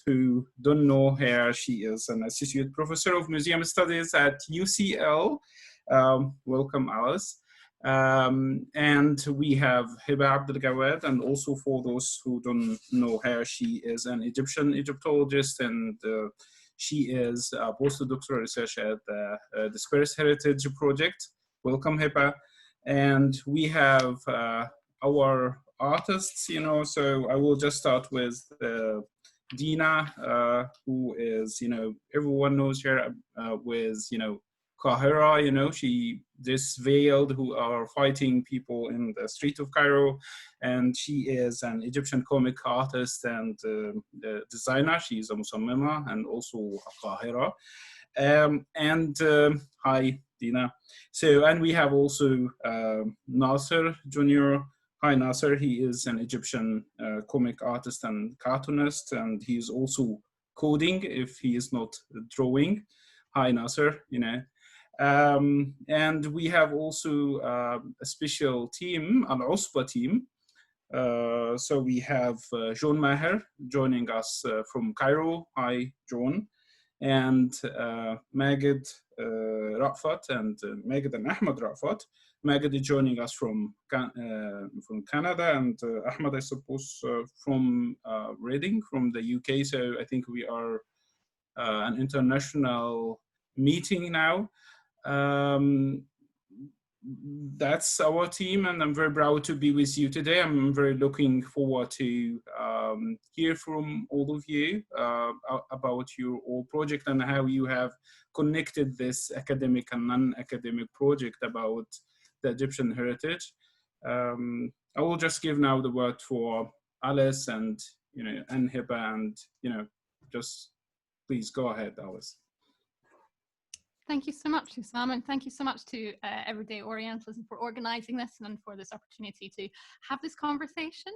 who don't know her, she is an associate professor of museum studies at UCL. Welcome, Alice. And we have Hiba Abdelgawad, and also for those who don't know her, she is an Egyptian Egyptologist, and she is a postdoctoral researcher at the Dispersed Heritage project. Welcome, Hiba. And we have our artists, so I will just start with Deena, who is, everyone knows her with, Qahira, this veiled who are fighting people in the street of Cairo, and she is an Egyptian comic artist and the designer. She's a Musammima and also a Qahira. Hi, Deena. So, and we have also Nasser Junior. Hi, Nasser. He is an Egyptian comic artist and cartoonist, and he's also coding if he is not drawing. Hi, Nasser. And we have also a special team, an USPA team. So we have John Maher joining us from Cairo. Hi, John. And Magid Rafat and Magid and Ahmed Rafat. Magid is joining us from Canada, and Ahmed, I suppose, from Reading, from the UK. So I think we are an international meeting now. That's our team, and I'm very proud to be with you today. I'm very looking forward to hear from all of you about your whole project and how you have connected this academic and non-academic project about the Egyptian heritage. I will just give now the word for Alice and Hiba, and just please go ahead, Alice. Thank you so much, Hussam, and thank you so much to Everyday Orientalism for organizing this and for this opportunity to have this conversation.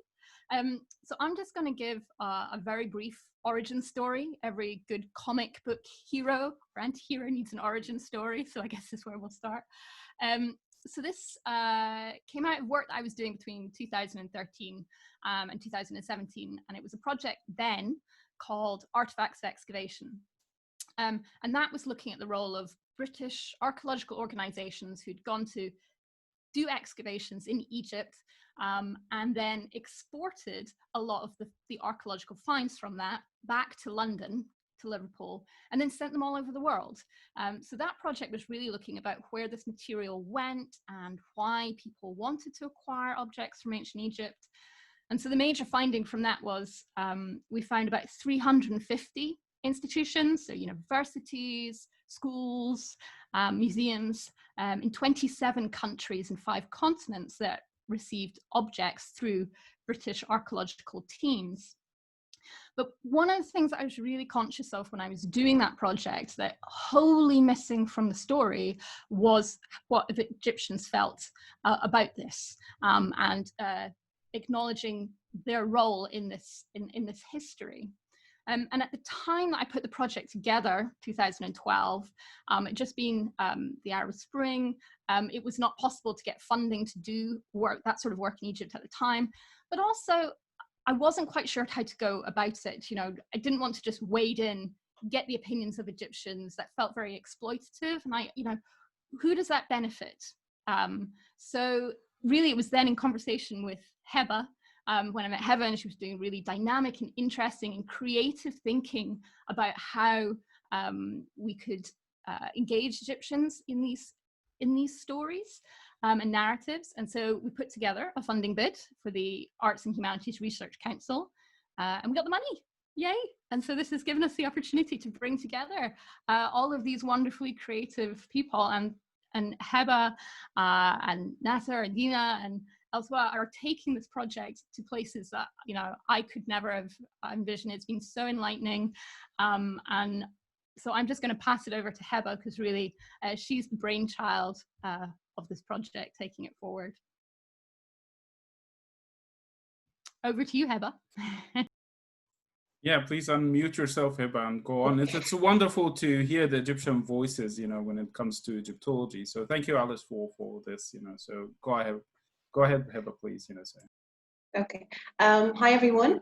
So I'm just going to give a very brief origin story. Every good comic book hero or anti-hero needs an origin story, so I guess this is where we'll start. So this came out of work that I was doing between 2013 and 2017, and it was a project then called Artifacts of Excavation. And that was looking at the role of British archaeological organizations who'd gone to do excavations in Egypt and then exported a lot of the archaeological finds from that back to London, to Liverpool, and then sent them all over the world. So that project was really looking about where this material went and why people wanted to acquire objects from ancient Egypt. And so the major finding from that was we found about 350 institutions, so universities, schools, museums in 27 countries and 5 continents that received objects through British archaeological teams. But one of the things that I was really conscious of when I was doing that project that wholly missing from the story was what the Egyptians felt about this and acknowledging their role in this history. And at the time that I put the project together, 2012, it just been the Arab Spring, it was not possible to get funding to do that sort of work in Egypt at the time. But also, I wasn't quite sure how to go about it. I didn't want to just wade in, get the opinions of Egyptians that felt very exploitative. And who does that benefit? So really, it was then in conversation with Hiba, when I met Hiba, and she was doing really dynamic and interesting and creative thinking about how we could engage Egyptians in these stories and narratives. And so we put together a funding bid for the Arts and Humanities Research Council, and we got the money. Yay! And so this has given us the opportunity to bring together all of these wonderfully creative people, and Hiba and Nasser and Deena and elsewhere are taking this project to places that I could never have envisioned. It's been so enlightening, and so I'm just going to pass it over to Hiba, because really she's the brainchild of this project, taking it forward. Over to you, Hiba. Yeah, please unmute yourself, Hiba, and go on. It's wonderful to hear the Egyptian voices, when it comes to Egyptology. So thank you, Alice, for this, So go ahead, Hiba, please, Okay. Hi everyone.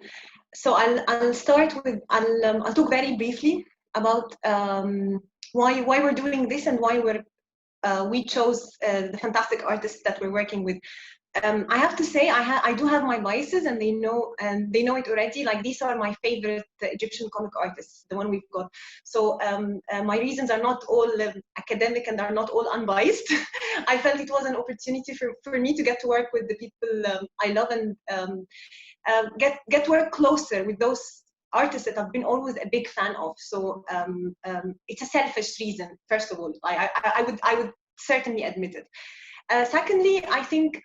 So I'll start with I'll talk very briefly about why we're doing this and why we chose the fantastic artists that we're working with. I have to say I do have my biases, and they know it already. Like, these are my favorite Egyptian comic artists, the one we've got. So my reasons are not all academic and are not all unbiased. I felt it was an opportunity for me to get to work with the people I love, and get to work closer with those artists that I've been always a big fan of. So it's a selfish reason, first of all. I would certainly admit it. Secondly, I think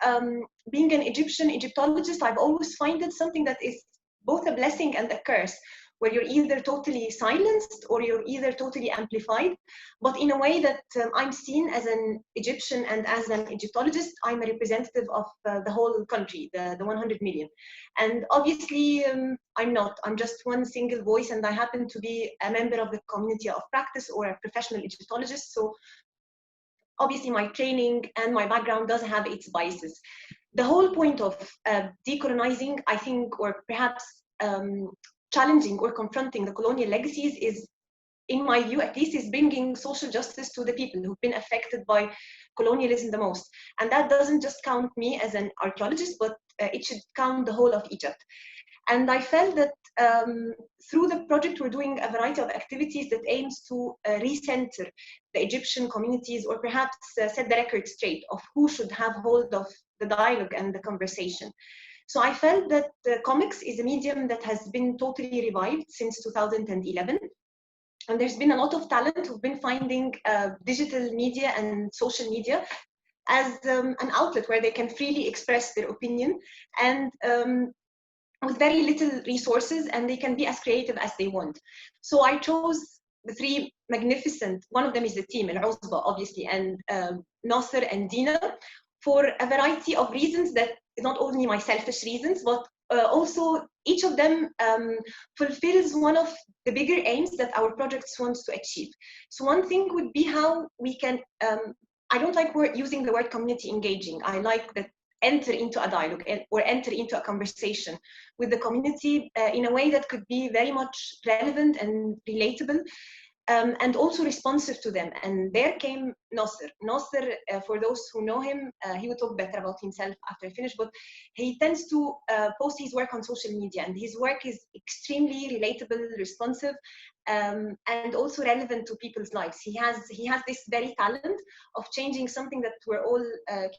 being an Egyptologist, I've always found it something that is both a blessing and a curse, where you're either totally silenced or you're either totally amplified. But in a way that I'm seen as an Egyptian, and as an Egyptologist, I'm a representative of the whole country, the 100 million. And obviously, I'm not. I'm just one single voice, and I happen to be a member of the community of practice, or a professional Egyptologist. So obviously my training and my background does have its biases. The whole point of decolonizing, I think, or perhaps challenging or confronting the colonial legacies is, in my view at least, is bringing social justice to the people who've been affected by colonialism the most. And that doesn't just count me as an archaeologist, but it should count the whole of Egypt. And I felt that through the project, we're doing a variety of activities that aims to recenter the Egyptian communities, or perhaps set the record straight of who should have hold of the dialogue and the conversation. So I felt that comics is a medium that has been totally revived since 2011. And there's been a lot of talent who've been finding digital media and social media as an outlet where they can freely express their opinion, and with very little resources, and they can be as creative as they want. So I chose the three magnificent, one of them is the team, Al-Uzba, obviously, and Nasser and Deena, for a variety of reasons that not only my selfish reasons, but also each of them fulfills one of the bigger aims that our projects wants to achieve. So one thing would be how we can, I don't like using the word community engaging. I like that enter into a dialogue or enter into a conversation with the community in a way that could be very much relevant and relatable, and also responsive to them. And there came Nasser. Nasser, for those who know him, he will talk better about himself after I finish, but he tends to post his work on social media, and his work is extremely relatable, responsive, and also relevant to people's lives. He has this very talent of changing something that we're all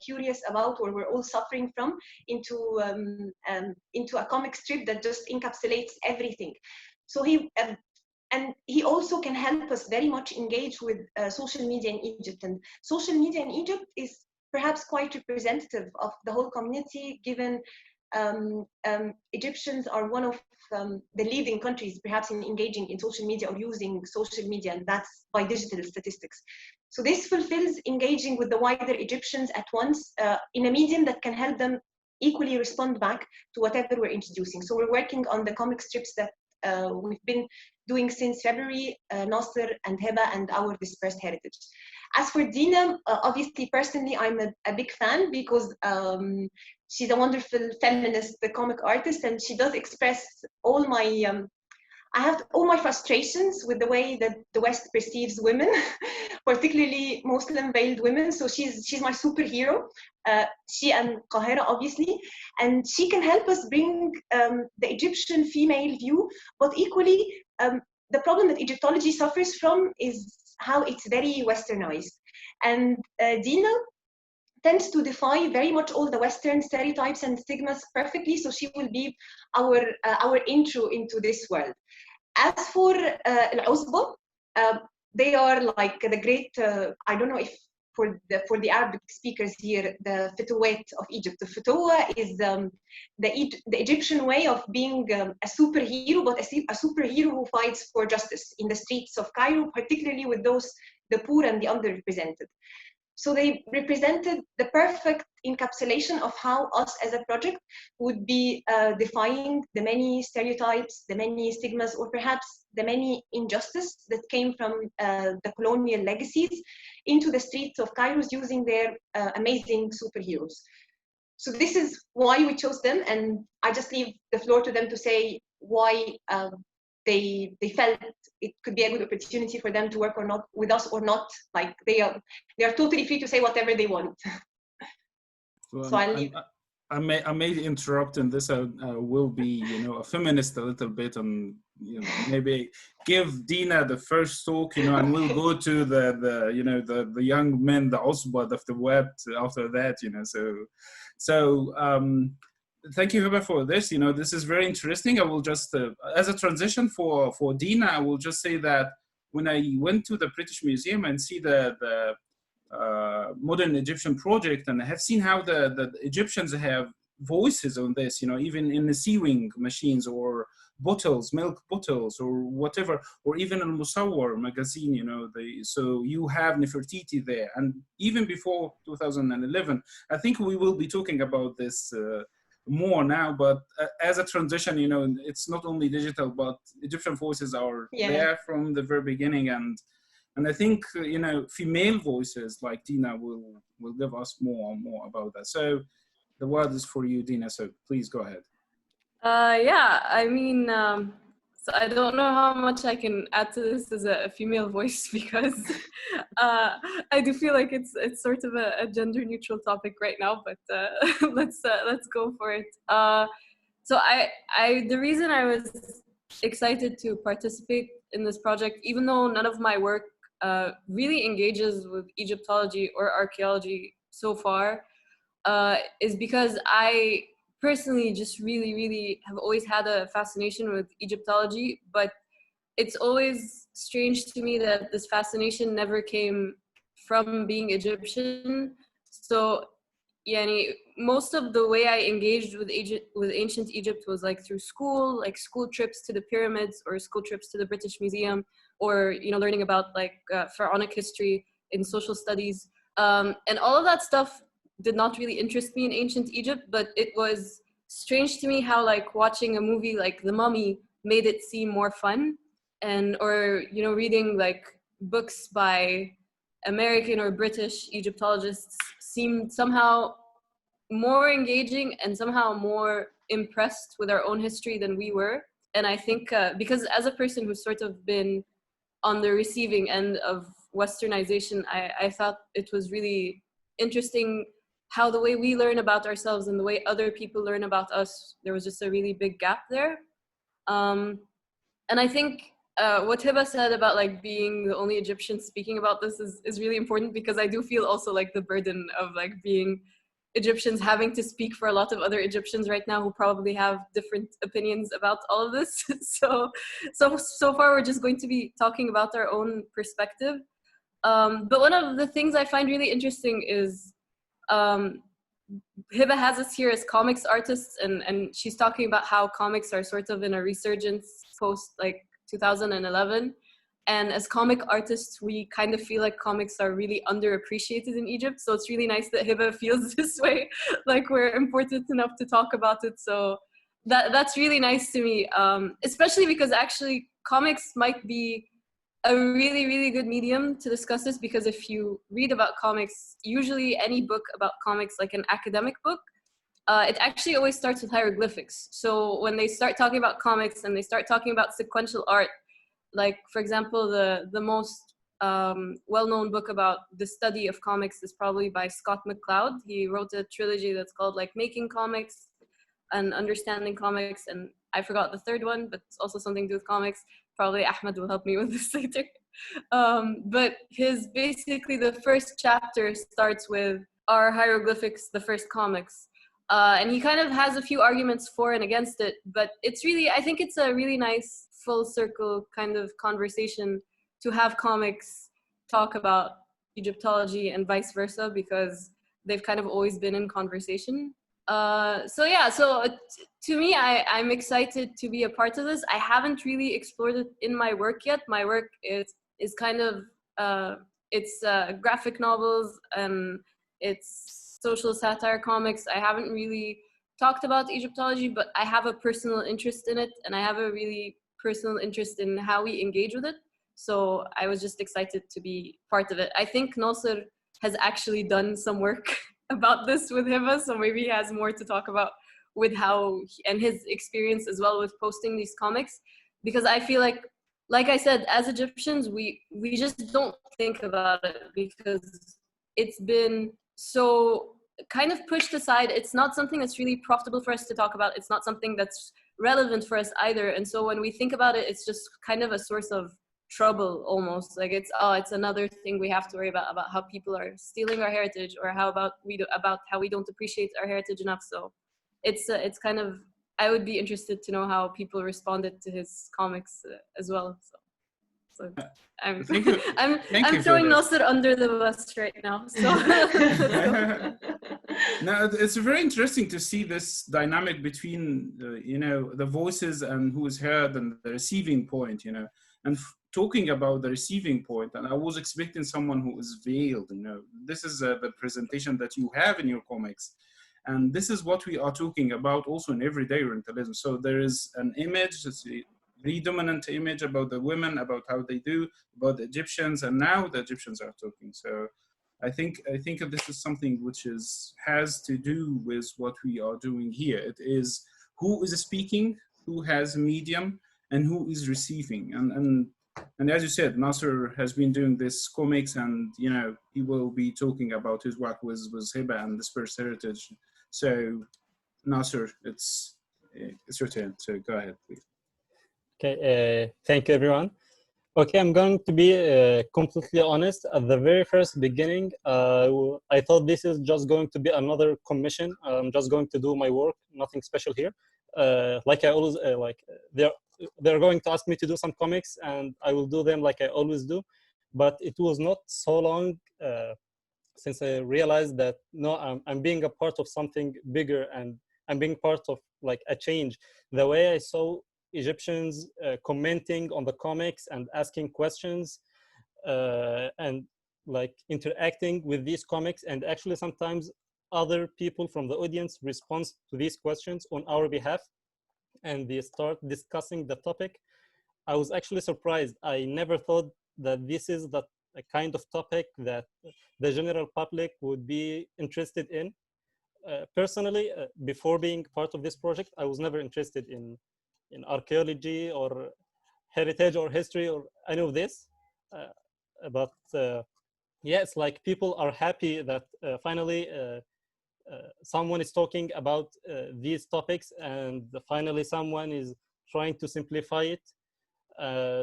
curious about, or we're all suffering from, into a comic strip that just encapsulates everything. So and he also can help us very much engage with social media in Egypt. And social media in Egypt is perhaps quite representative of the whole community, given Egyptians are one of the leading countries perhaps in engaging in social media or using social media, and that's by digital statistics. So this fulfills engaging with the wider Egyptians at once in a medium that can help them equally respond back to whatever we're introducing. So we're working on the comic strips that we've been doing since February, Nasser and Heba and our Dispersed Heritage. As for Deena, obviously, personally, I'm a big fan, because she's a wonderful feminist comic artist, and she does express all my, I have all my frustrations with the way that the West perceives women, particularly Muslim veiled women. So she's my superhero. She and Qahira, obviously, and she can help us bring the Egyptian female view, but equally, the problem that Egyptology suffers from is how it's very westernized. And Deena tends to defy very much all the Western stereotypes and stigmas perfectly, so she will be our intro into this world. As for Al-Uzba, they are like the great, I don't know if for the Arabic speakers here, the Fetouat of Egypt. The Fetouat is the Egyptian way of being a superhero, but a superhero who fights for justice in the streets of Cairo, particularly with the poor and the underrepresented. So they represented the perfect encapsulation of how us as a project would be defying the many stereotypes, the many stigmas, or perhaps the many injustice that came from the colonial legacies into the streets of Cairo using their amazing superheroes. So this is why we chose them, and I just leave the floor to them to say why they felt it could be a good opportunity for them to work or not with us or not. Like they are totally free to say whatever they want. So I'll leave. I may interrupt in this. I will be, a feminist a little bit, and maybe give Deena the first talk, and we'll go to the young men, the usbat of the web after that, So thank you, Hiba, for this. This is very interesting. I will just, as a transition for Deena, I will just say that when I went to the British Museum and see the modern Egyptian project, and I have seen how the Egyptians have voices on this, even in the sewing machines or bottles, milk bottles or whatever, or even in Musawwar magazine, so you have Nefertiti there. And even before 2011, I think we will be talking about this more now, but as a transition, it's not only digital, but Egyptian voices are there from the very beginning. And I think, female voices like Deena will give us more about that. So the word is for you, Deena. So please go ahead. Yeah, I mean, so I don't know how much I can add to this as a female voice, because I do feel like it's sort of a gender neutral topic right now, but let's go for it. So the reason I was excited to participate in this project, even though none of my work really engages with Egyptology or archaeology so far, is because I personally just really have always had a fascination with Egyptology, but it's always strange to me that this fascination never came from being Egyptian. So most of the way I engaged with ancient Egypt was like through school, like school trips to the pyramids or school trips to the British Museum, or learning about like pharaonic history in social studies, and all of that stuff did not really interest me in ancient Egypt. But it was strange to me how like watching a movie like The Mummy made it seem more fun, or reading like books by American or British Egyptologists seemed somehow more engaging and somehow more impressed with our own history than we were. And I think because as a person who's sort of been on the receiving end of Westernization, I thought it was really interesting how the way we learn about ourselves and the way other people learn about us, there was just a really big gap there. And I think what Hiba said about like being the only Egyptian speaking about this is really important, because I do feel also like the burden of like being Egyptians having to speak for a lot of other Egyptians right now who probably have different opinions about all of this. So far we're just going to be talking about our own perspective. But one of the things I find really interesting is Hiba has us here as comics artists, and she's talking about how comics are sort of in a resurgence post like 2011. And as comic artists, we kind of feel like comics are really underappreciated in Egypt. So it's really nice that Hiba feels this way, like we're important enough to talk about it. So that's really nice to me, especially because actually comics might be a really good medium to discuss this, because if you read about comics, usually any book about comics, like an academic book, it actually always starts with hieroglyphics. So when they start talking about comics and they start talking about sequential art, like for example, the most well-known book about the study of comics is probably by Scott McCloud. He wrote a trilogy that's called like Making Comics and Understanding Comics, and I forgot the third one, but it's also something to do with comics. Probably Ahmed will help me with this later. But basically the first chapter starts with, are hieroglyphics the first comics? And he kind of has a few arguments for and against it, but it's really, I think it's a really nice full circle kind of conversation to have comics talk about Egyptology and vice versa, because they've kind of always been in conversation. So to me, I'm excited to be a part of this. I haven't really explored it in my work yet. My work is kind of, it's graphic novels and it's social satire comics. I haven't really talked about Egyptology, but I have a personal interest in it, and I have a really personal interest in how we engage with it. So I was just excited to be part of it. I think Nasser has actually done some work about this with Hiba, so maybe he has more to talk about with how and his experience as well with posting these comics, because I feel like I said, as Egyptians, we just don't think about it because it's been so kind of pushed aside. It's not something that's really profitable for us to talk about. It's not something that's relevant for us either. And so when we think about it, it's just kind of a source of trouble almost. Like it's another thing we have to worry about how people are stealing our heritage, or about how we don't appreciate our heritage enough. So it's kind of, I would be interested to know how people responded to his comics as well. So I'm I'm throwing Nasser under the bus right now. So no, it's very interesting to see this dynamic between the voices and who is heard and the receiving point, and talking about the receiving point. And I was expecting someone who is veiled. This is the presentation that you have in your comics. And this is what we are talking about also in everyday Orientalism. So there is an image, it's a predominant image about the women, about how they do, about the Egyptians, and now the Egyptians are talking. So I think this is something which has to do with what we are doing here. It is who is speaking, who has a medium, and who is receiving. And as you said, Nasser has been doing this comics, and he will be talking about his work with Hiba and Dispersed Heritage. So, Nasser, it's your turn. So go ahead, please. Okay, thank you, everyone. Okay, I'm going to be completely honest. At the very first beginning, I thought this is just going to be another commission. I'm just going to do my work, nothing special here. Like I always they're going to ask me to do some comics, and I will do them like I always do. But it was not so long since I realized that no, I'm being a part of something bigger, and I'm being part of like a change. The way I saw Egyptians commenting on the comics and asking questions and like interacting with these comics, and actually sometimes other people from the audience respond to these questions on our behalf, and they start discussing the topic. I was actually surprised. I never thought that this is the kind of topic that the general public would be interested in. Personally, before being part of this project, I was never interested in archaeology or heritage or history or any of this. But yeah, it's like people are happy that finally someone is talking about these topics, and finally someone is trying to simplify it.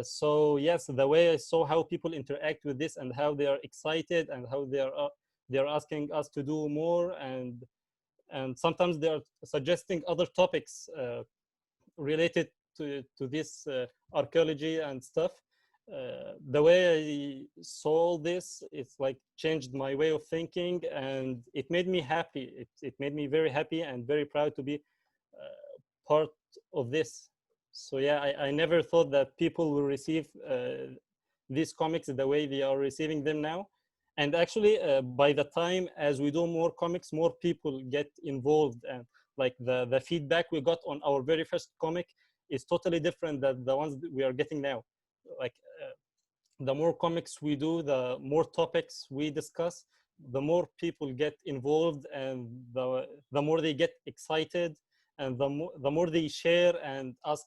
So yes, the way I saw how people interact with this and how they are excited and how they are asking us to do more, and sometimes they are suggesting other topics related to this archaeology and stuff. The way I saw this, it's like changed my way of thinking, and it made me happy. It made me very happy and very proud to be part of this. So yeah, I never thought that people will receive these comics the way they are receiving them now. And actually, by the time as we do more comics, more people get involved, and like the feedback we got on our very first comic is totally different than the ones that we are getting now. Like the more comics we do, the more topics we discuss, the more people get involved, and the more they get excited, and the more they share and ask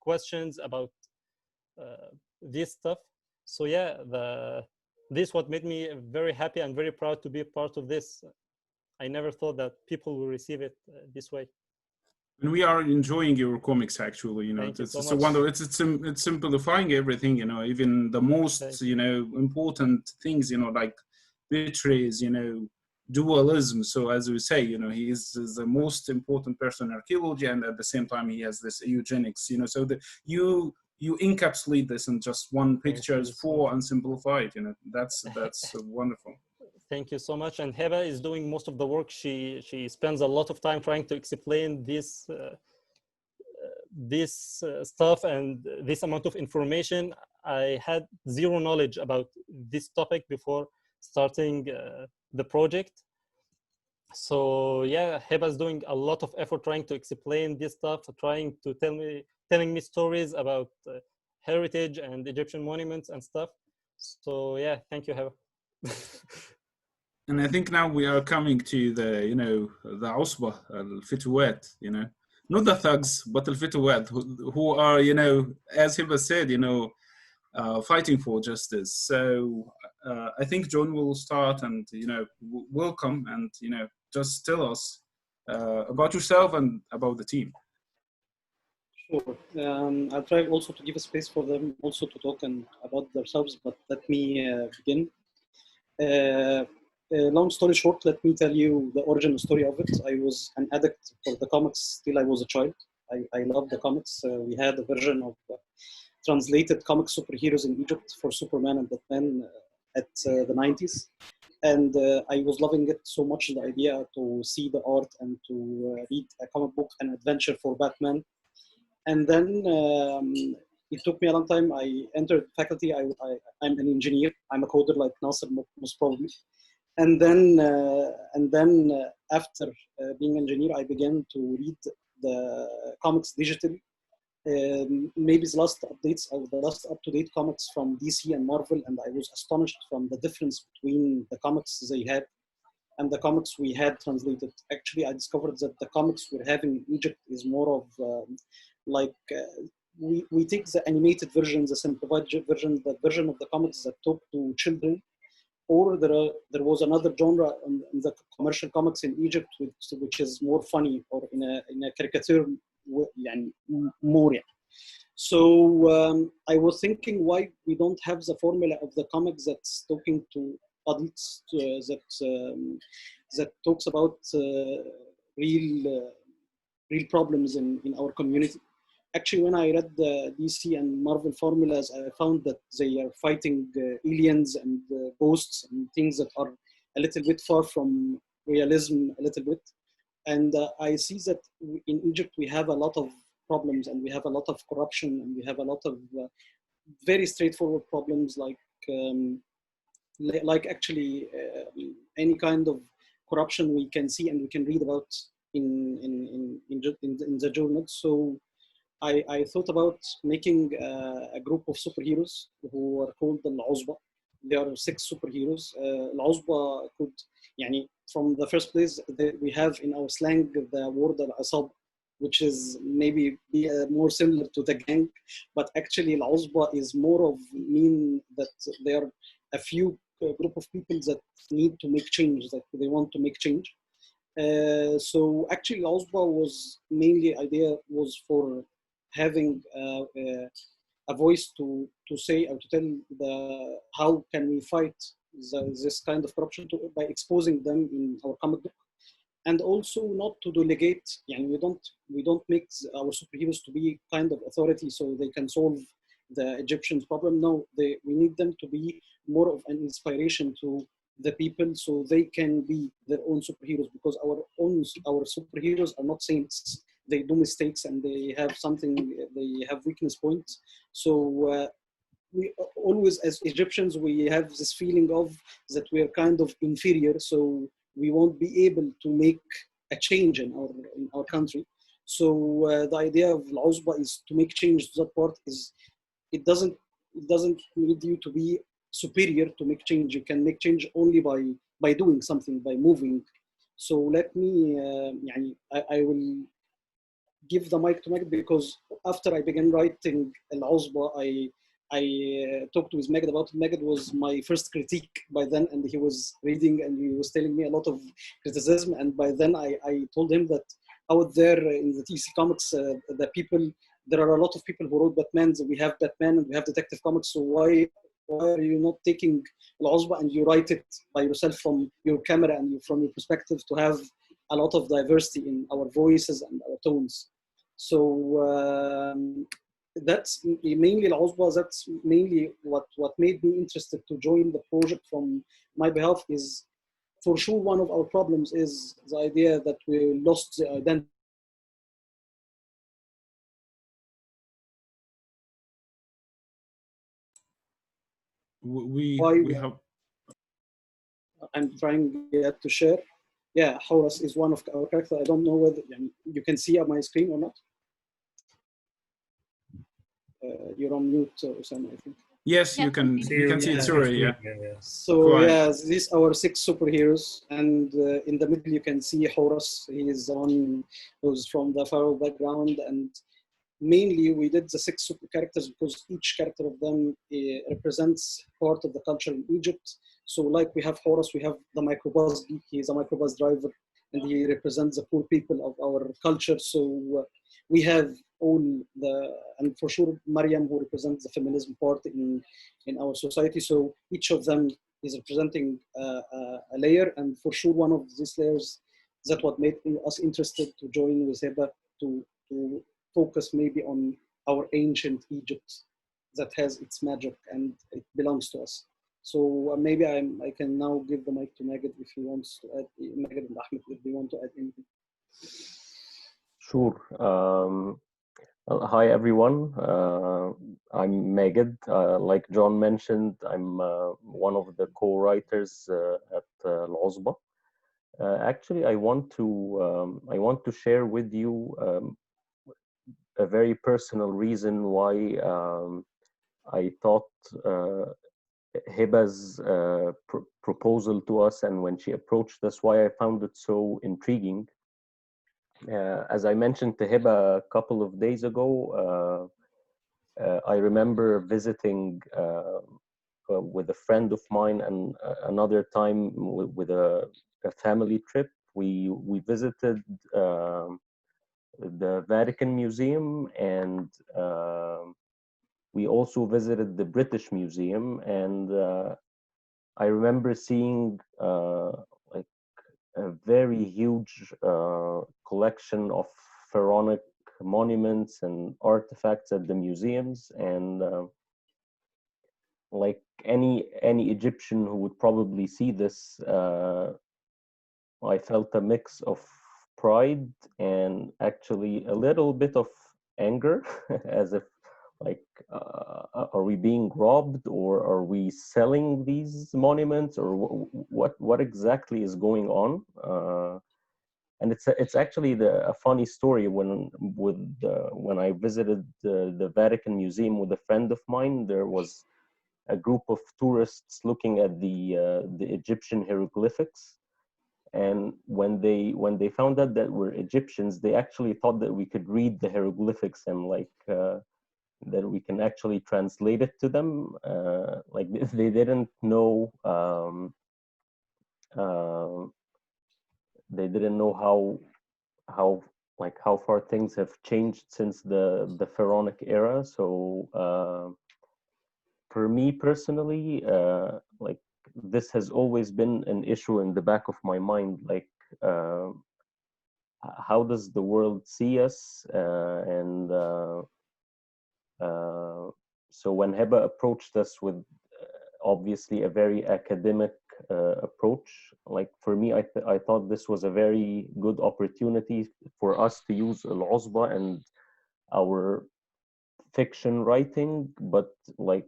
questions about this stuff. So yeah, this what made me very happy and very proud to be part of this. I never thought that people will receive it this way. And we are enjoying your comics, actually. It's a wonder. It's simplifying everything. Even the most important things. Like betrays. Dualism. So as we say, he is the most important person in archaeology, and at the same time he has this eugenics. So that you encapsulate this in just one picture for and simplify it. That's wonderful. Thank you so much. And Hiba is doing most of the work. She spends a lot of time trying to explain this stuff and this amount of information. I had zero knowledge about this topic before starting the project. So yeah, Hiba is doing a lot of effort trying to explain this stuff, trying to telling me stories about heritage and Egyptian monuments and stuff. So yeah, thank you, Hiba. And I think now we are coming to the, the عصبة الفتوات, not the thugs, but الفتوات who are, as Hiba said, fighting for justice. So I think John will start and, welcome and, just tell us about yourself and about the team. Sure. I'll try also to give a space for them also to talk about themselves, but let me begin. Long story short, let me tell you the origin story of it. I was an addict for the comics till I was a child. I loved the comics. We had a version of translated comic superheroes in Egypt for Superman and Batman at the 90s. And I was loving it so much, the idea to see the art and to read a comic book, an adventure for Batman. And then it took me a long time. I entered faculty. I'm an engineer. I'm a coder like Nasser, most probably. And then after being an engineer, I began to read the comics digitally. Maybe the last updates, the last up-to-date comics from DC and Marvel, and I was astonished from the difference between the comics they had and the comics we had translated. Actually, I discovered that the comics we're having in Egypt is more of we take the animated version, the simplified version, the version of the comics that talk to children, or there was another genre in the commercial comics in Egypt which is more funny or in a caricature more. So I was thinking why we don't have the formula of the comics that's talking to adults, that talks about real problems in our community. Actually, when I read the DC and Marvel formulas, I found that they are fighting aliens and ghosts and things that are a little bit far from realism, a little bit. And I see that in Egypt, we have a lot of problems and we have a lot of corruption and we have a lot of very straightforward problems like actually any kind of corruption we can see and we can read about in the journals. So I thought about making a group of superheroes who are called the Al-Uzba. There are 6 superheroes. Al-Uzba could, from the first place, we have in our slang the word Al-Asab, which is maybe more similar to the gang, but actually Al-Uzba is more of mean that there are a few group of people that need to make change, that they want to make change. So actually Al-Uzba was mainly idea was for having a voice to say or to tell how can we fight this kind of corruption by exposing them in our comic book, and also not to delegate. We don't make our superheroes to be kind of authority so they can solve the Egyptians' problem. No, we need them to be more of an inspiration to the people so they can be their own superheroes, because our superheroes are not saints. They do mistakes and they have weakness points. So we always, as Egyptians, we have this feeling of that we are kind of inferior, so we won't be able to make a change in our country. So the idea of Al-Uzba is to make change to that part. It doesn't need you to be superior to make change. You can make change only by doing something, by moving. So let me, I will give the mic to Magd, because after I began writing Al-Uzba, I talked with Magd about it. Magd was my first critique by then, and he was reading and he was telling me a lot of criticism. And by then I told him that out there in the TC Comics, there are a lot of people who wrote Batman. We have Batman and we have Detective Comics. So why are you not taking Al-Uzba and you write it by yourself from your camera and from your perspective to have a lot of diversity in our voices and our tones? So that's mainly Al-Uzba. That's mainly what made me interested to join the project from my behalf. Is for sure one of our problems is the idea that we lost the identity. We have. I'm trying to share. Yeah, Horace is one of our characters. I don't know whether you can see on my screen or not. You're on mute, Osama, I think. Yes, you can see it, sorry, yeah. So yeah, these are 6 superheroes, and in the middle you can see Horus. He is the one who's from the Pharaoh background, and mainly we did the 6 super characters because each character of them represents part of the culture in Egypt. So like we have Horus, we have the microbus, he's a microbus driver, and he represents the poor people of our culture. So we have all and for sure Mariam, who represents the feminism part in our society. So each of them is representing a layer, and for sure one of these layers, that's what made us interested to join with Heba to focus maybe on our ancient Egypt that has its magic and it belongs to us. So maybe I can now give the mic to Maged if he wants to add, Maged and Ahmed if they want to add anything. Sure. Hi everyone, I'm Maged. Like John mentioned, I'm one of the co-writers at Al-Uzba. Actually, I want to share with you a very personal reason why I thought Heba's proposal to us, and when she approached us, why I found it so intriguing. As I mentioned to Heba a couple of days ago, I remember visiting with a friend of mine, and another time with a family trip. We visited the Vatican Museum, and we also visited the British Museum, and I remember seeing like a very huge collection of pharaonic monuments and artifacts at the museums, and like any Egyptian who would probably see this, I felt a mix of pride and actually a little bit of anger, as if like, are we being robbed, or are we selling these monuments, or what exactly is going on? And it's actually a funny story. When I visited the Vatican Museum with a friend of mine, there was a group of tourists looking at the Egyptian hieroglyphics. And when they found out that we're Egyptians, they actually thought that we could read the hieroglyphics, and like that we can actually translate it to them. Like they didn't know. They didn't know how far things have changed since the pharaonic era. So for me personally, like this has always been an issue in the back of my mind. Like how does the world see us? And so when Heba approached us with obviously a very academic approach, like for me, I thought this was a very good opportunity for us to use Al-Uzba and our fiction writing, but like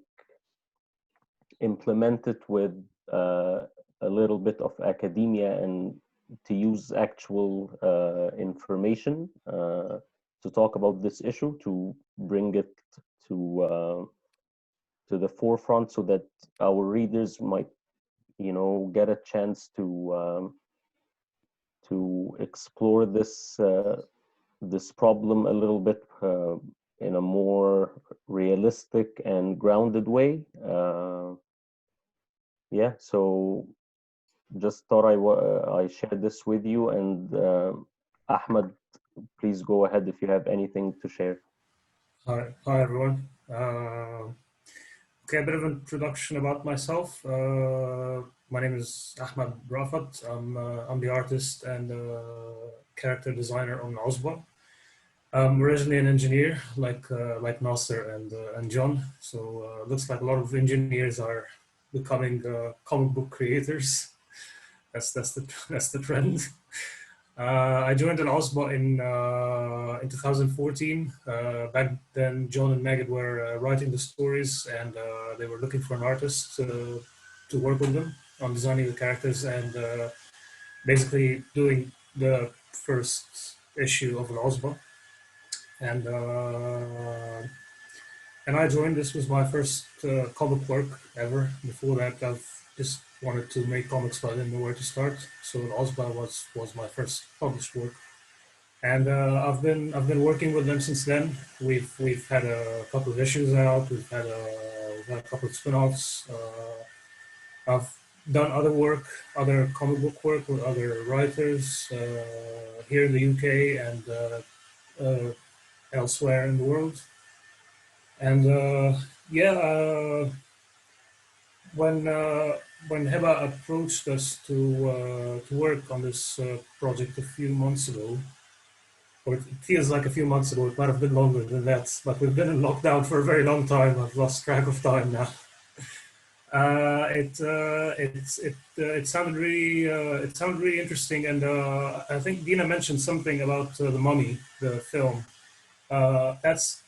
implement it with a little bit of academia, and to use actual information to talk about this issue, to bring it to the forefront, so that our readers might, get a chance to explore this problem a little bit in a more realistic and grounded way. Yeah, so just thought I shared this with you, and Ahmed, please go ahead if you have anything to share. Hi everyone. Okay, a bit of introduction about myself. My name is Ahmed Rafat. I'm the artist and character designer on Uzba. I'm originally an engineer, like Nasser and John. So looks like a lot of engineers are becoming comic book creators. That's the trend. I joined Al-Uzba in 2014. Back then, John and Maged were writing the stories, and they were looking for an artist to work with them on designing the characters and basically doing the first issue of Al-Uzba. And and I joined. This was my first comic work ever. Before that, I've just wanted to make comics, but I didn't know where to start. So Osba was my first published work, and I've been working with them since then. We've had a couple of issues out. We've had a couple of spin-offs. I've done other work, other comic book work with other writers here in the UK and elsewhere in the world. And when Heba approached us to work on this project a few months ago, or it feels like a few months ago, it might have been longer than that, but we've been in lockdown for a very long time. I've lost track of time now. It sounded really interesting, and I think Deena mentioned something about The Mummy, the film. That's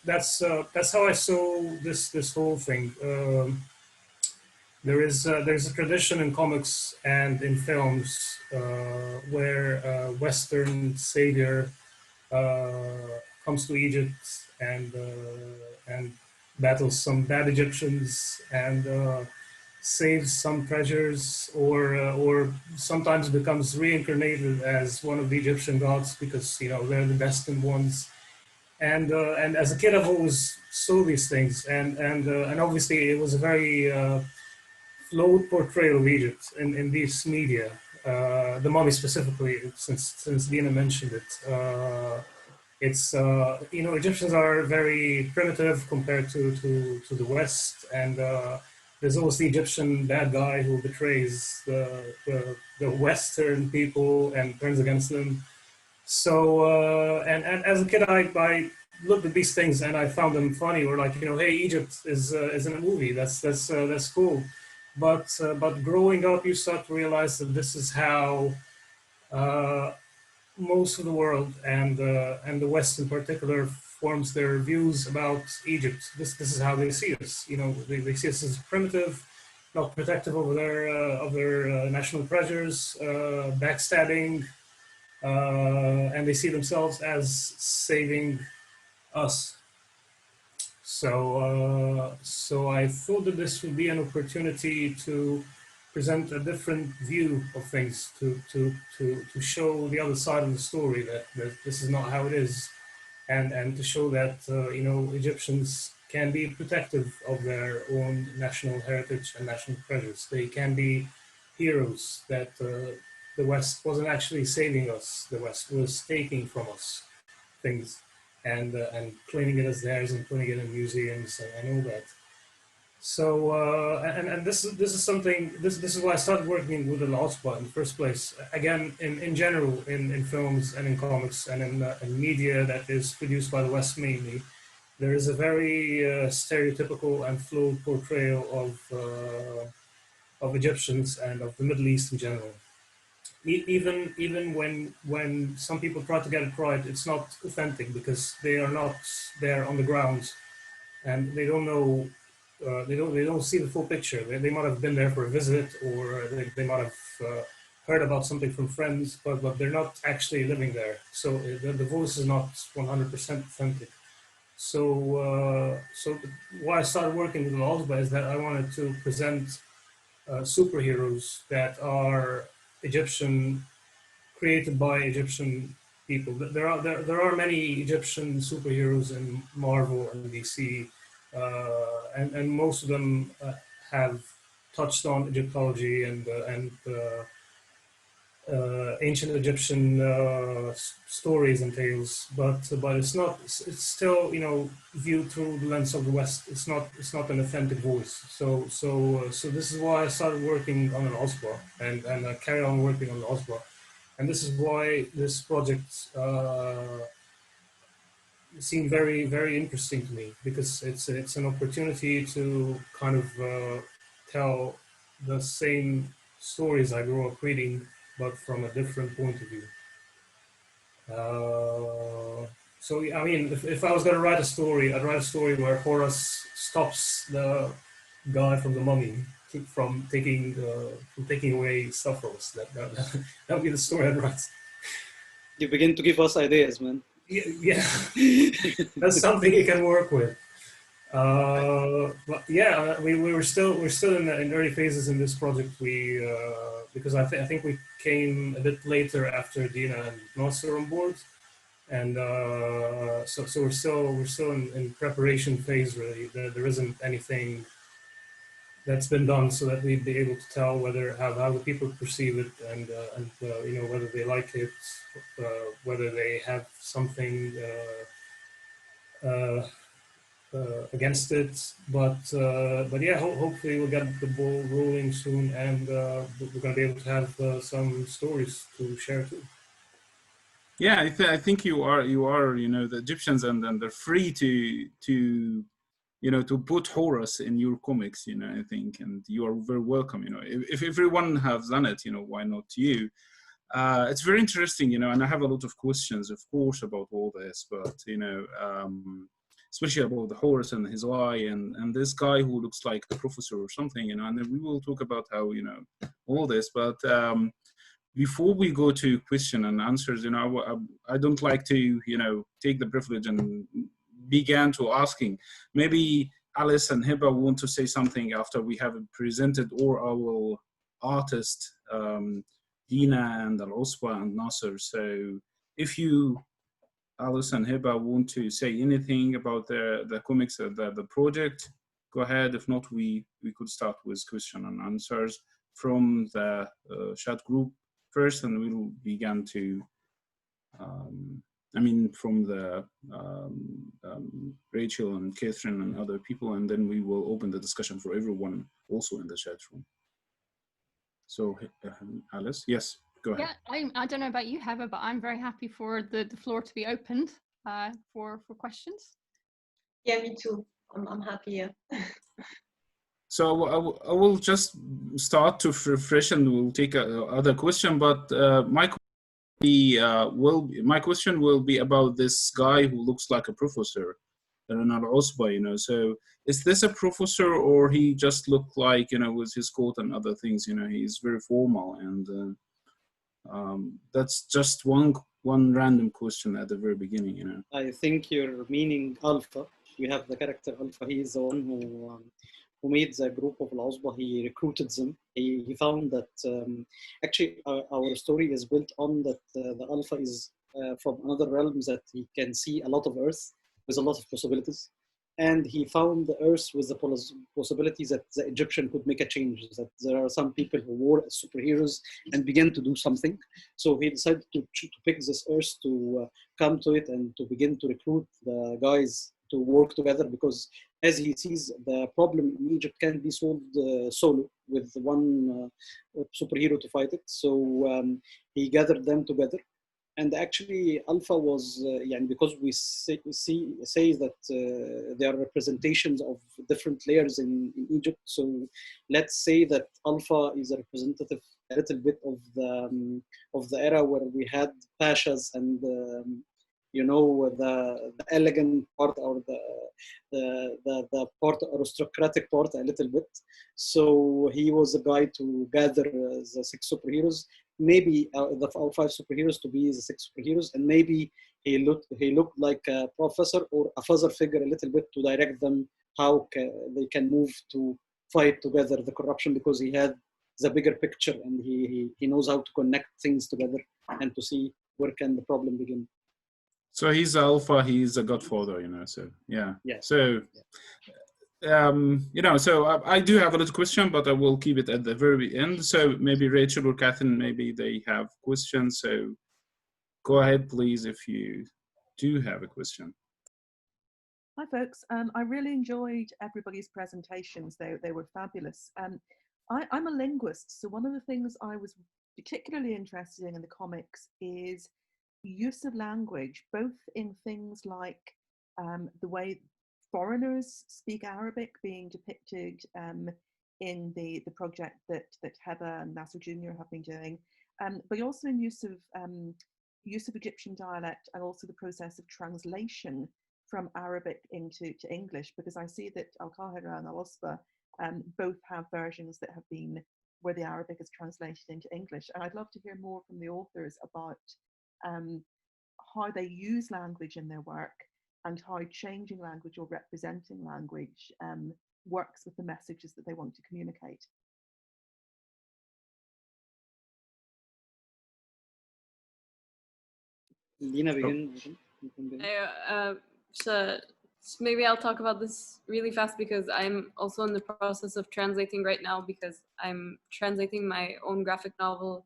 how I saw this whole thing. There's a tradition in comics and in films where a Western savior comes to Egypt and battles some bad Egyptians and saves some treasures, or sometimes becomes reincarnated as one of the Egyptian gods because they're the destined ones. And as a kid, I've always saw these things, and obviously it was a very flawed portrayal of Egypt in these media. The Mummy specifically, since Deena mentioned it. It's Egyptians are very primitive compared to the West, and there's always the Egyptian bad guy who betrays the Western people and turns against them. So and as a kid, I looked at these things and I found them funny, or like hey, Egypt is in a movie. That's cool. But growing up, you start to realize that this is how most of the world and the West in particular forms their views about Egypt. This is how they see us. They see us as primitive, not protective of their national treasures, backstabbing, and they see themselves as saving us. So I thought that this would be an opportunity to present a different view of things, to show the other side of the story, that this is not how it is, and to show that Egyptians can be protective of their own national heritage and national treasures. They can be heroes, that the West wasn't actually saving us. The West was taking from us things and claiming it as theirs and putting it in museums and all that. So and this is something, this is why I started working with the Al-Osba in the first place. Again, in general, in films and in comics and in media that is produced by the West mainly, there is a very stereotypical and flawed portrayal of Egyptians and of the Middle East in general. Even when some people try to get it right, it's not authentic because they are not there on the ground, and they don't know. They don't see the full picture. They might have been there for a visit, or they might have heard about something from friends, but they're not actually living there. So the voice is not 100% authentic. So why I started working with Al-Osba is that I wanted to present superheroes that are Egyptian, created by Egyptian people. There are many Egyptian superheroes in Marvel and DC. And most of them have touched on Egyptology and ancient Egyptian stories and tales, but it's still viewed through the lens of the West. It's not an authentic voice. So this is why I started working on an Al-Osba, and I carry on working on the Al-Osba, and this is why this project seemed very, very interesting to me, because it's an opportunity to kind of tell the same stories I grew up reading, but from a different point of view. So I mean, if I was going to write a story, I'd write a story where Horus stops the guy from the Mummy from taking away stuff from us. That would be the story I'd write. You begin to give us ideas, man. Yeah. That's something you can work with. But yeah, we're still in early phases in this project. Because I think we came a bit later after Deena and Nasser on board, and so we're still in preparation phase. Really, there isn't anything that's been done so that we'd be able to tell how the people perceive it, and whether they like it, whether they have something against it. But yeah, hopefully we'll get the ball rolling soon, and we're going to be able to have some stories to share too. Yeah, I think you are the Egyptians, and they're free to to put horrors in your comics, I think, and you are very welcome. If everyone has done it, why not you? It's very interesting, and I have a lot of questions, of course, about all this, but especially about the horse and his eye, and this guy who looks like the professor or something, and then we will talk about how all this. But before we go to question and answers, I don't like to take the privilege and begin to asking. Maybe Alice and Hiba want to say something after we have it presented, or our artist. Deena and Al-Usba and Nasser. So if you, Alice and Hiba, want to say anything about the comics, the project, go ahead. If not, we could start with question and answers from the chat group first, and we'll begin to, from the Rachel and Catherine and other people, and then we will open the discussion for everyone also in the chat room. So, Alice, yes, go ahead. Yeah, I don't know about you, Heather, but I'm very happy for the floor to be opened for questions. Yeah, me too. I'm happy. Yeah. So I will just start to refresh, and we'll take other question. But my question will be about this guy who looks like a professor, Al-Usba, So is this a professor, or he just looked like, with his coat and other things, he's very formal, and that's just one random question at the very beginning, I think you're meaning Alpha. We have the character Alpha. He is the one who made the group of Al-Usba. He recruited them. He found that actually our story is built on that the Alpha is from another realm, that he can see a lot of Earth with a lot of possibilities. And he found the Earth with the possibilities that the Egyptian could make a change, that there are some people who were superheroes and began to do something. So he decided to pick this Earth, to come to it and to begin to recruit the guys to work together, because as he sees, the problem in Egypt can't be solved solo with one superhero to fight it. So he gathered them together. And actually, Alpha was, because we say that there are representations of different layers in Egypt. So let's say that Alpha is a representative a little bit of the era where we had pashas and the elegant part, or the part, aristocratic part, a little bit. So he was a guy to gather the 6 superheroes, maybe our 5 superheroes to be the 6 superheroes, and maybe he looked like a professor or a father figure a little bit, to direct them how they can move to fight together the corruption, because he had the bigger picture, and he knows how to connect things together and to see where can the problem begin. So he's Alpha, he's a godfather, so yeah. Yeah. So, so I do have a little question, but I will keep it at the very end. So maybe Rachel or Catherine, maybe they have questions. So go ahead, please, if you do have a question. Hi, folks. I really enjoyed everybody's presentations. They were fabulous. I'm a linguist, so one of the things I was particularly interested in the comics is use of language, both in things like the way foreigners speak Arabic being depicted in the project that Heather and Nasser Junior have been doing, but also in use of Egyptian dialect, and also the process of translation from Arabic into English, because I see that Al-Qahira and Al-Usba both have versions that have been where the Arabic is translated into English. And I'd love to hear more from the authors about how they use language in their work, and how changing language or representing language works with the messages that they want to communicate. Deena, begin. So maybe I'll talk about this really fast because I'm also in the process of translating right now, because I'm translating my own graphic novel,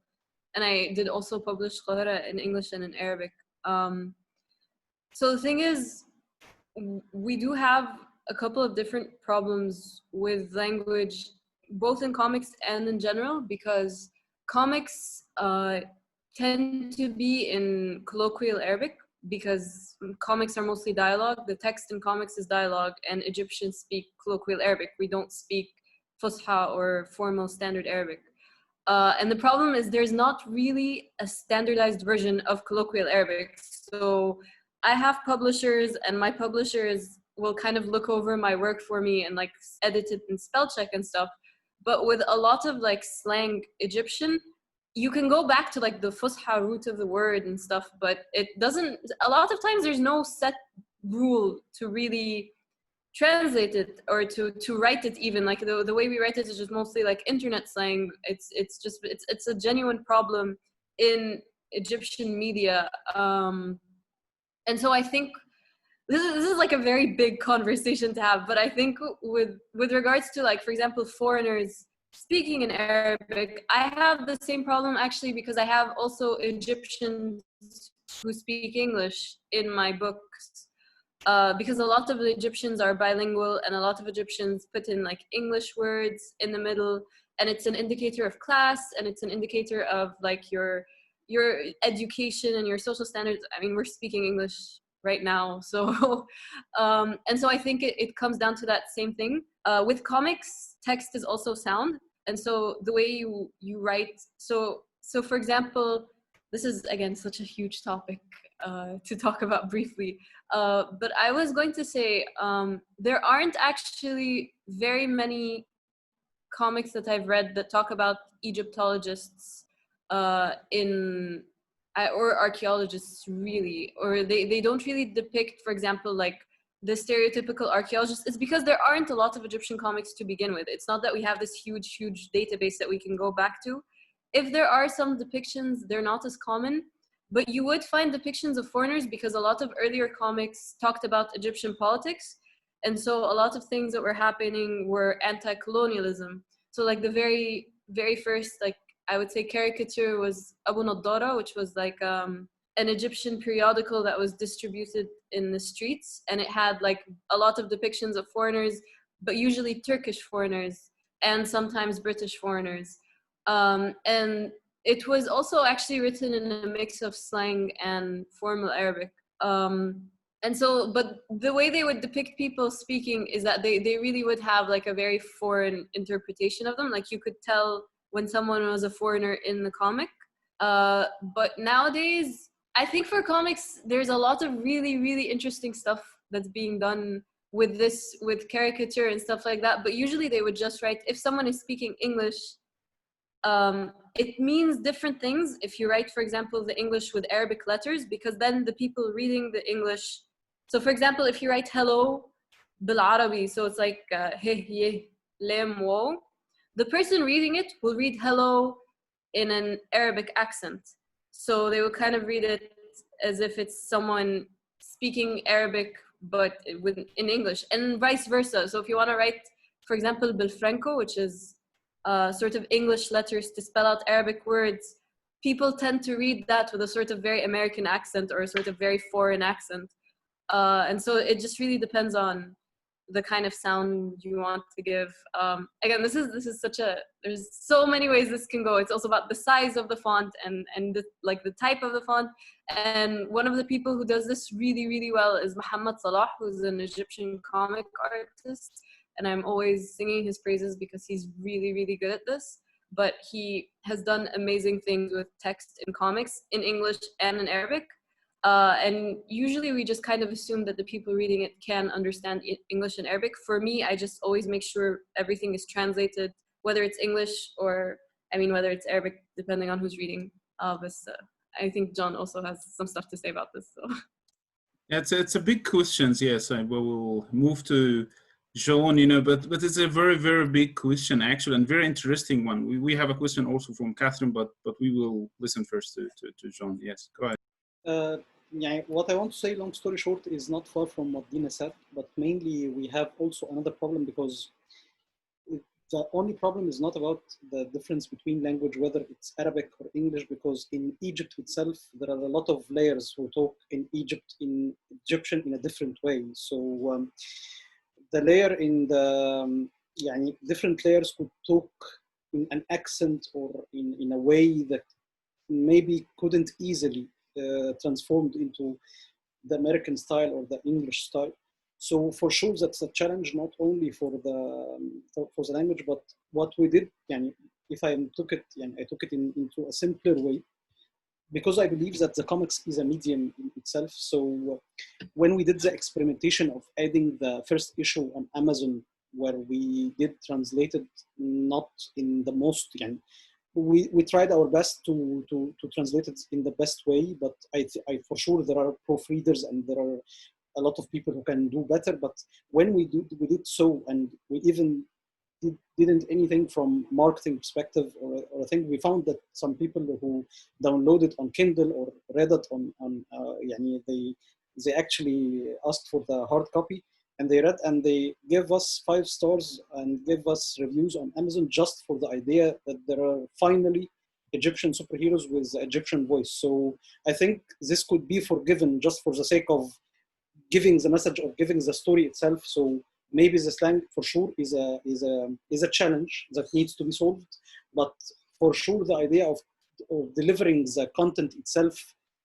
and I did also publish Qahira in English and in Arabic. So the thing is, we do have a couple of different problems with language, both in comics and in general, because comics tend to be in colloquial Arabic, because comics are mostly dialogue. The text in comics is dialogue, and Egyptians speak colloquial Arabic. We don't speak Fusha or formal standard Arabic. And the problem is there's not really a standardized version of colloquial Arabic. So I have publishers, and my publishers will kind of look over my work for me and like edit it and spell check and stuff. But with a lot of like slang Egyptian, you can go back to like the Fusha root of the word and stuff, but it doesn't, a lot of times there's no set rule to really translate it or to write it. Even like the way we write it is just mostly like internet slang. It's a genuine problem in Egyptian media. And so I think this is like a very big conversation to have, but I think with regards to like, for example, foreigners speaking in Arabic, I have the same problem actually, because I have also Egyptians who speak English in my books, because a lot of the Egyptians are bilingual, and a lot of Egyptians put in like English words in the middle, and it's an indicator of class, and it's an indicator of like your education and your social standards. I mean, we're speaking English right now, so and so I think it comes down to that same thing. With comics, text is also sound, and so the way you write, so for example, this is again such a huge topic to talk about briefly, but I was going to say there aren't actually very many comics that I've read that talk about Egyptologists or archaeologists really, or they don't really depict, for example, like the stereotypical archaeologist. It's because there aren't a lot of Egyptian comics to begin with. It's not that we have this huge database that we can go back to. If there are some depictions, they're not as common, but you would find depictions of foreigners, because a lot of earlier comics talked about Egyptian politics, and so a lot of things that were happening were anti-colonialism. So like the very first, like I would say, caricature was Abu Naddara, which was like an Egyptian periodical that was distributed in the streets, and it had like a lot of depictions of foreigners, but usually Turkish foreigners and sometimes British foreigners. And it was also actually written in a mix of slang and formal Arabic. And so, but the way they would depict people speaking is that they really would have like a very foreign interpretation of them. Like you could tell when someone was a foreigner in the comic. But nowadays, I think for comics, there's a lot of really interesting stuff that's being done with this, with caricature and stuff like that. But usually they would just write, if someone is speaking English, it means different things if you write, for example, the English with Arabic letters, because then the people reading the English, so for example, if you write hello bil Arabi, so it's like he, ye, lam, wo, the person reading it will read hello in an Arabic accent. So they will kind of read it as if it's someone speaking Arabic but in English, and vice versa. So if you want to write, for example, bil Franco, which is sort of English letters to spell out Arabic words, people tend to read that with a sort of very American accent or a sort of very foreign accent. And so it just really depends on the kind of sound you want to give. Again, this is such a, there's so many ways this can go. It's also about the size of the font and the type of the font. And one of the people who does this really well is Muhammad Salah, who's an Egyptian comic artist. And I'm always singing his praises because he's really good at this. But he has done amazing things with text in comics in English and in Arabic. And usually we just kind of assume that the people reading it can understand English and Arabic. For me, I just always make sure everything is translated, whether it's English or, I mean, whether it's Arabic, depending on who's reading. But I think John also has some stuff to say about this. So. It's a big question. Yes, I will move to Jean. You know, but it's a very very big question actually, and very interesting one. We have a question also from Catherine, but we will listen first to Jean. Yes, go ahead. Yeah, what I want to say, long story short, is not far from what Deena said, but mainly we have also another problem, because the only problem is not about the difference between language, whether it's Arabic or English, because in Egypt itself, there are a lot of layers who talk in Egyptian in a different way. So the layer in the, different layers could talk in an accent or in a way that maybe couldn't easily transformed into the American style or the English style. So for sure, that's a challenge not only for the language, but what we did. If I took it, I took it into a simpler way, because I believe that the comics is a medium in itself. So when we did the experimentation of adding the first issue on Amazon, where we did translated not in the most, we tried our best to translate it in the best way, but I for sure there are proofreaders and there are a lot of people who can do better. But when we did so, and we even didn't anything from marketing perspective or I think we found that some people who downloaded on Kindle or read it on they actually asked for the hard copy, and they read and they gave us 5 stars and gave us reviews on Amazon just for the idea that there are finally Egyptian superheroes with the Egyptian voice. So I think this could be forgiven just for the sake of giving the message or giving the story itself. So maybe the slang for sure is a challenge that needs to be solved, but for sure the idea of delivering the content itself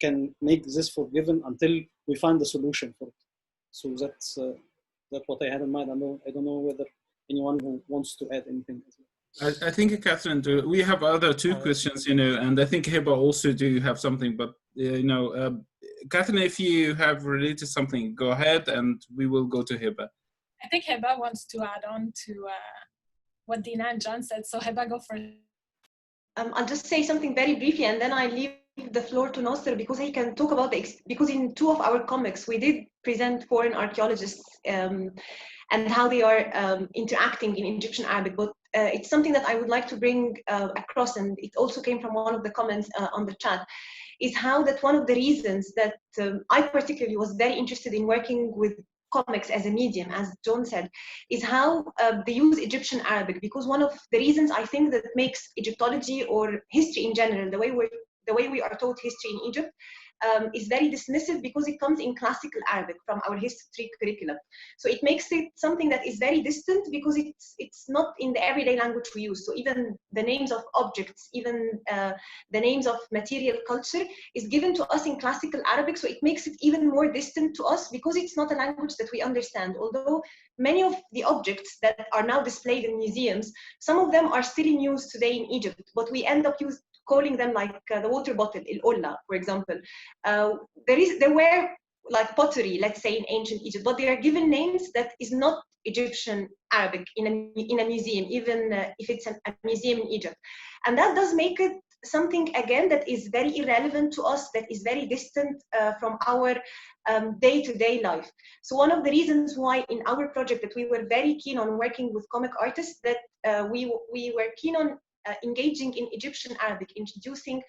can make this forgiven until we find a solution for it. So that's what I had in mind. I don't know whether anyone who wants to add anything as well. I think, Catherine, we have other 2 questions, and I think Heba also do have something, but Catherine, if you have related something, go ahead, and we will go to Heba. I think Heba wants to add on to what Deena and John said, so Heba, go first. I'll just say something very briefly, and then I leave the floor to Nasser, because he can talk about because in 2 of our comics we did present foreign archaeologists and how they are interacting in Egyptian Arabic, but it's something that I would like to bring across, and it also came from one of the comments on the chat, is how that one of the reasons that I particularly was very interested in working with comics as a medium, as John said, is how they use Egyptian Arabic, because one of the reasons I think that makes Egyptology or history in general, the way we are taught history in Egypt, is very dismissive, because it comes in classical Arabic from our history curricula. So it makes it something that is very distant, because it's not in the everyday language we use. So even the names of objects, even the names of material culture is given to us in classical Arabic. So it makes it even more distant to us, because it's not a language that we understand. Although many of the objects that are now displayed in museums, some of them are still in use today in Egypt, but we end up calling them like the water bottle, il-olla, for example. There were like pottery, let's say, in ancient Egypt, but they are given names that is not Egyptian Arabic in a museum, even if it's a museum in Egypt. And that does make it something, again, that is very irrelevant to us, that is very distant from our day-to-day life. So one of the reasons why in our project that we were very keen on working with comic artists, that we were keen on engaging in Egyptian Arabic, introducing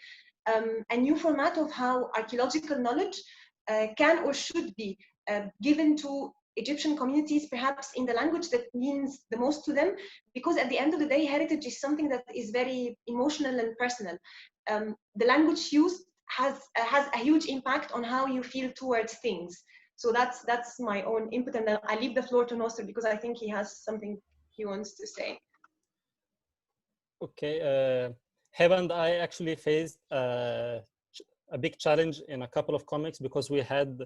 a new format of how archaeological knowledge can or should be given to Egyptian communities, perhaps in the language that means the most to them, because at the end of the day, heritage is something that is very emotional and personal. The language used has a huge impact on how you feel towards things. So that's my own input, and then I leave the floor to Nasser, because I think he has something he wants to say. Okay, Heba and I actually faced a big challenge in a couple of comics, because we had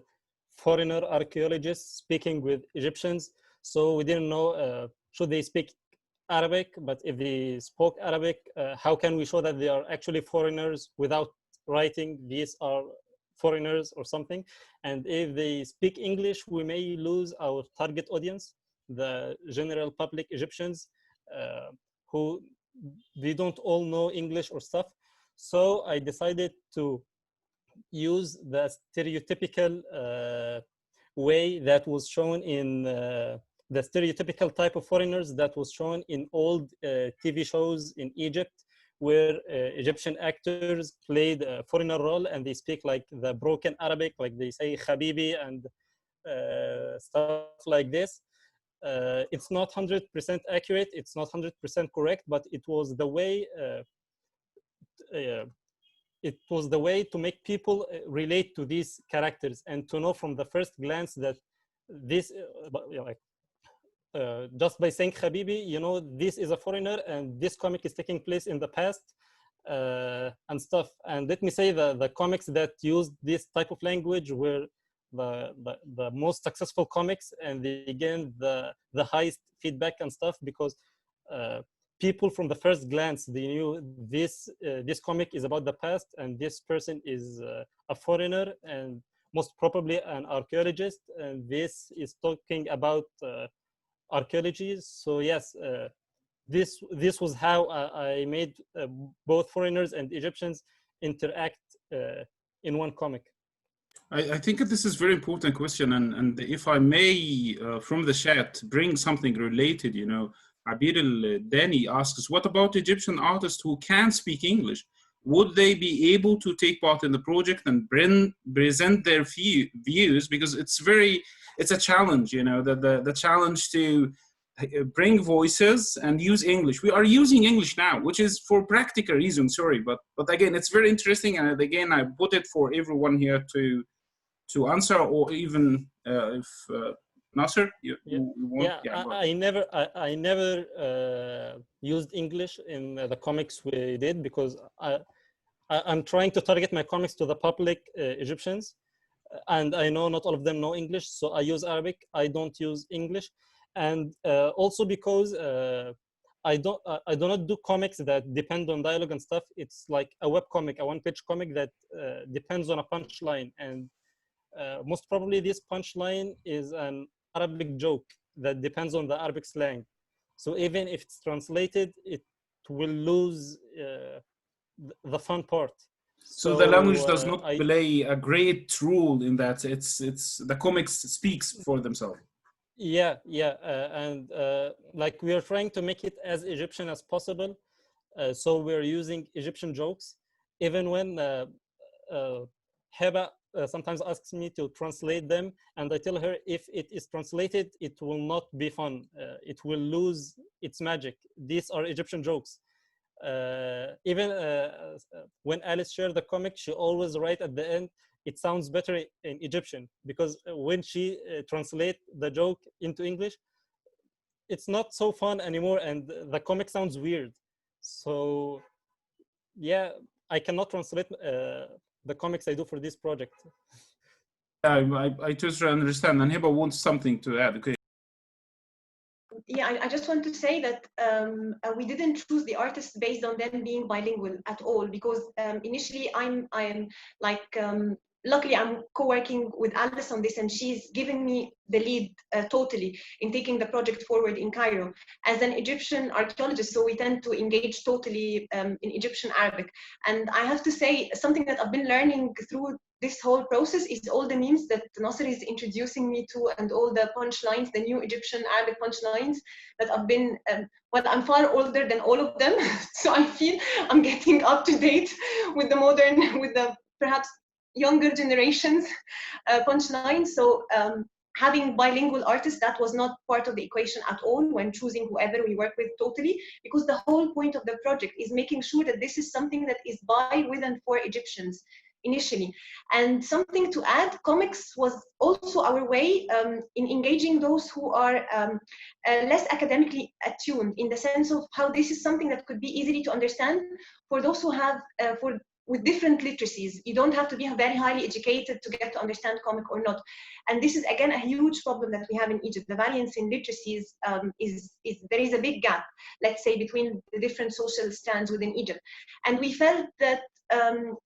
foreigner archaeologists speaking with Egyptians. So we didn't know, should they speak Arabic, but if they spoke Arabic, how can we show that they are actually foreigners without writing these are foreigners or something? And if they speak English, we may lose our target audience, the general public Egyptians, who they don't all know English or stuff. So I decided to use the stereotypical way that was shown in the stereotypical type of foreigners that was shown in old TV shows in Egypt, where Egyptian actors played a foreigner role and they speak like the broken Arabic, like they say Habibi and stuff like this. It's not 100% accurate, it's not 100% correct, but it was the way to make people relate to these characters and to know from the first glance that this, just by saying Habibi, you know, this is a foreigner and this comic is taking place in the past and stuff. And let me say the comics that used this type of language were the most successful comics, and they gained the highest feedback and stuff, because people from the first glance, they knew this comic is about the past and this person is a foreigner and most probably an archaeologist, and this is talking about archaeology. So yes, this was how I made both foreigners and Egyptians interact in one comic. I think this is a very important question, and if I may, from the chat, bring something related, you know, Abir al-Dani asks, what about Egyptian artists who can speak English? Would they be able to take part in the project and present their views? Because it's a challenge, you know, the challenge to bring voices and use English. We are using English now, which is for practical reasons, sorry, but again, it's very interesting, and again, I put it for everyone here to answer, or even if Nasser, you want? Yeah, I never used English in the comics we did, because I'm trying to target my comics to the public Egyptians, and I know not all of them know English, so I use Arabic. I don't use English, and also because I do not do comics that depend on dialogue and stuff. It's like a web comic, a one-page comic that depends on a punchline, and most probably this punchline is an Arabic joke that depends on the Arabic slang. So even if it's translated, it will lose the fun part. So the language does not play a great role in that. It's the comics speaks for themselves. Yeah, and like we are trying to make it as Egyptian as possible. So we're using Egyptian jokes, even when Heba sometimes asks me to translate them, and I tell her if it is translated, it will not be fun. It will lose its magic. These are Egyptian jokes. Even when Alice shared the comic, she always write at the end, it sounds better in Egyptian, because when she translate the joke into English, it's not so fun anymore, and the comic sounds weird. So yeah, I cannot translate the comics I do for this project. I totally understand, and Heba wants something to add. Okay. Yeah, I just want to say that we didn't choose the artists based on them being bilingual at all, because initially I'm like luckily I'm co-working with Alice on this, and she's given me the lead totally in taking the project forward in Cairo as an Egyptian archaeologist. So we tend to engage totally in Egyptian Arabic, and I have to say something that I've been learning through this whole process is all the memes that Nasser is introducing me to, and all the punchlines, the new Egyptian Arabic punchlines that I've been, well, I'm far older than all of them, so I feel I'm getting up to date with the modern, with the perhaps younger generations punchlines. So having bilingual artists, that was not part of the equation at all when choosing whoever we work with totally, because the whole point of the project is making sure that this is something that is by, with, and for Egyptians initially. And something to add, comics was also our way in engaging those who are less academically attuned, in the sense of how this is something that could be easily to understand for those who have, with different literacies. You don't have to be very highly educated to get to understand comic or not. And this is again a huge problem that we have in Egypt. The variance in literacies is there is a big gap, let's say, between the different social strands within Egypt. And we felt that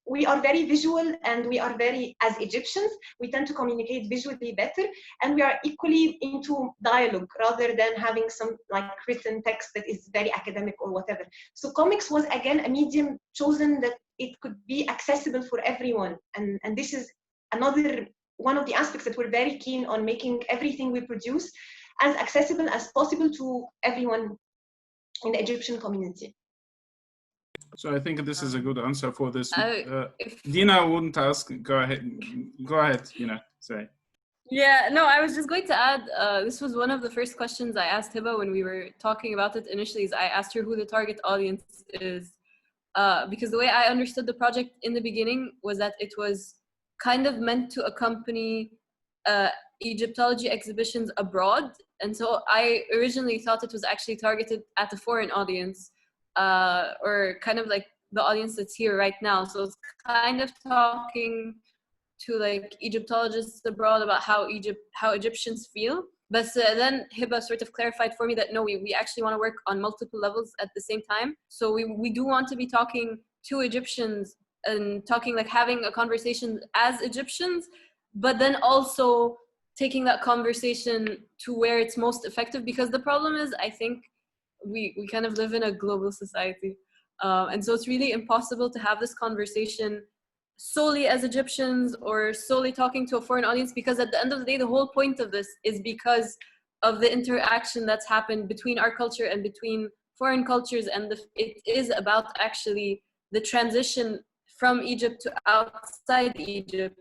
we are very visual, and we are very, as Egyptians, we tend to communicate visually better, and we are equally into dialogue rather than having some like written text that is very academic or whatever. So comics was again a medium chosen that it could be accessible for everyone, and this is another one of the aspects that we're very keen on making everything we produce as accessible as possible to everyone in the Egyptian community. So I think this is a good answer for this. If Deena wouldn't ask. Go ahead, Deena. Say. Yeah, no, I was just going to add, this was one of the first questions I asked Hiba when we were talking about it initially, is I asked her who the target audience is. Because the way I understood the project in the beginning was that it was kind of meant to accompany Egyptology exhibitions abroad. And so I originally thought it was actually targeted at a foreign audience, or kind of like the audience that's here right now. So it's kind of talking to like Egyptologists abroad about how Egyptians feel. But then Hiba sort of clarified for me that no, we actually want to work on multiple levels at the same time. So we do want to be talking to Egyptians and talking, like having a conversation as Egyptians, but then also taking that conversation to where it's most effective. Because the problem is, I think we kind of live in a global society. And so it's really impossible to have this conversation solely as Egyptians or solely talking to a foreign audience, because at the end of the day, the whole point of this is because of the interaction that's happened between our culture and between foreign cultures. And it is about actually the transition from Egypt to outside Egypt.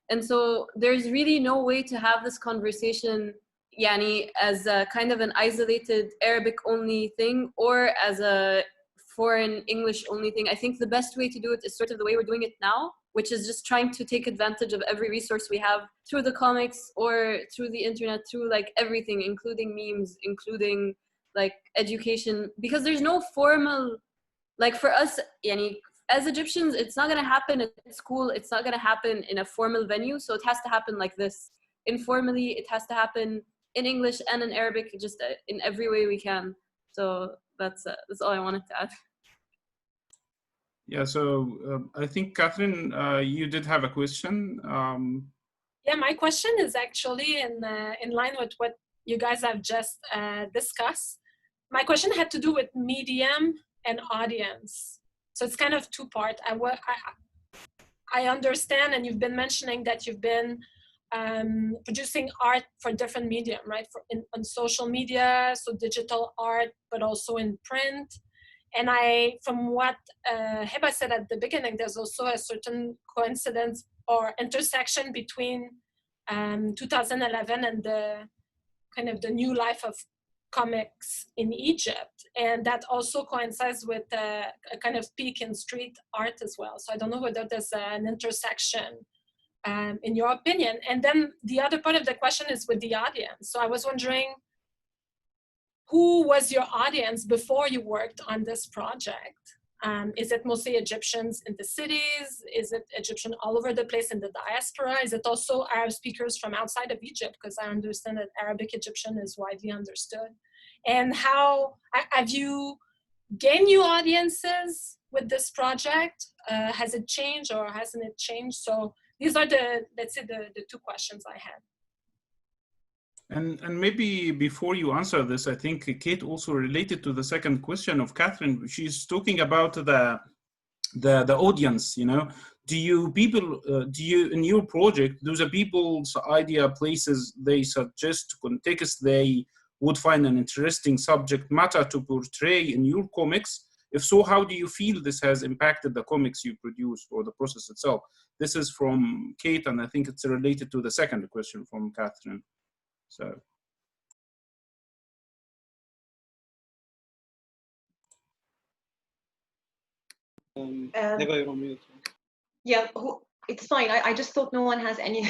And so there's really no way to have this conversation yani, as a kind of an isolated Arabic only thing or as a foreign English only thing. I think the best way to do it is sort of the way we're doing it now, which is just trying to take advantage of every resource we have through the comics or through the internet, through like everything, including memes, including like education, because there's no formal, like for us, yani, as Egyptians, it's not going to happen at school. It's not going to happen in a formal venue. So it has to happen like this. Informally, it has to happen in English and in Arabic, just in every way we can. So that's all I wanted to add. Yeah, so I think, Catherine, you did have a question. Yeah, my question is actually in line with what you guys have just discussed. My question had to do with medium and audience. So it's kind of two-part. I understand, and you've been mentioning that you've been producing art for different medium, right? On social media, so digital art, but also in print. And from what Hiba said at the beginning, there's also a certain coincidence or intersection between 2011 and the kind of the new life of comics in Egypt. And that also coincides with a kind of peak in street art as well. So I don't know whether there's an intersection in your opinion. And then the other part of the question is with the audience. So I was wondering, who was your audience before you worked on this project? Is it mostly Egyptians in the cities? Is it Egyptian all over the place in the diaspora? Is it also Arab speakers from outside of Egypt? Because I understand that Arabic Egyptian is widely understood. And how have you gained new audiences with this project? Has it changed or hasn't it changed? So these are let's say the two questions I had. And maybe before you answer this, I think Kate also related to the second question of Catherine. She's talking about the audience. You know, do you in your project, do the people's idea places they suggest context they would find an interesting subject matter to portray in your comics? If so, how do you feel this has impacted the comics you produce or the process itself? This is from Kate, and I think it's related to the second question from Catherine. So. Never on mute. Yeah, it's fine. I just thought no one has any.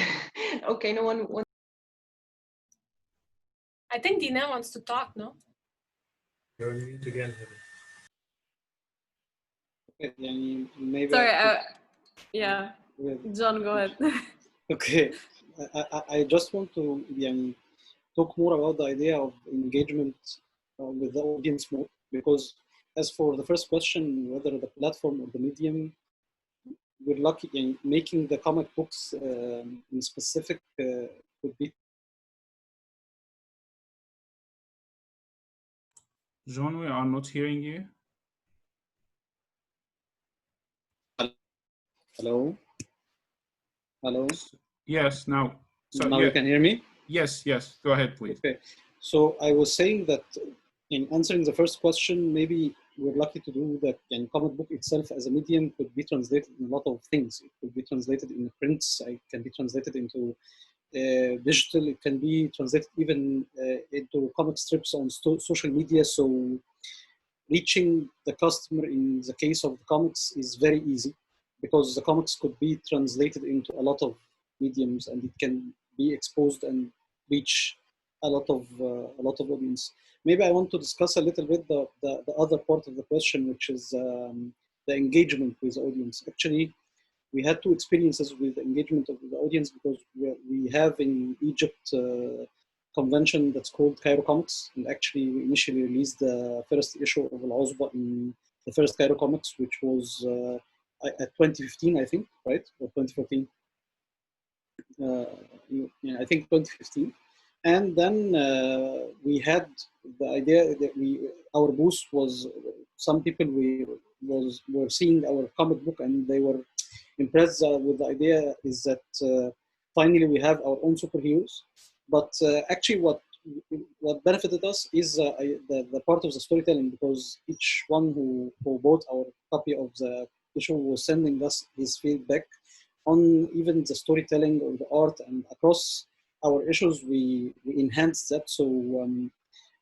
Okay, no one wants. I think Deena wants to talk, no? You're on mute again. Okay, maybe. Sorry, yeah. John, go ahead. Okay, I just want to talk more about the idea of engagement with the audience more, because as for the first question, whether the platform or the medium, we're lucky in making the comic books in specific could be. John, we are not hearing you. Hello? Hello? Yes, now. So, now yeah. you can hear me? Yes, yes. Go ahead, please. Okay. So I was saying that in answering the first question, maybe we're lucky to do that. And comic book itself as a medium could be translated in a lot of things. It could be translated in prints. It can be translated into digital. It can be translated even into comic strips on social media. So reaching the customer in the case of the comics is very easy because the comics could be translated into a lot of mediums and it can be exposed and reach a lot of audience. Maybe I want to discuss a little bit the other part of the question, which is the engagement with the audience. Actually, we had two experiences with the engagement of the audience because we have in Egypt convention that's called Cairo Comics, and actually we initially released the first issue of Al-Uzba in the first Cairo Comics, which was at 2015, I think, right? Or 2014. Yeah, I think 2015. And then we had the idea that our booth was, some people were seeing our comic book and they were impressed with the idea is that finally we have our own superheroes. But actually what benefited us is the part of the storytelling, because each one who bought our copy of the issue was sending us his feedback on even the storytelling or the art, and across our issues we enhanced that. So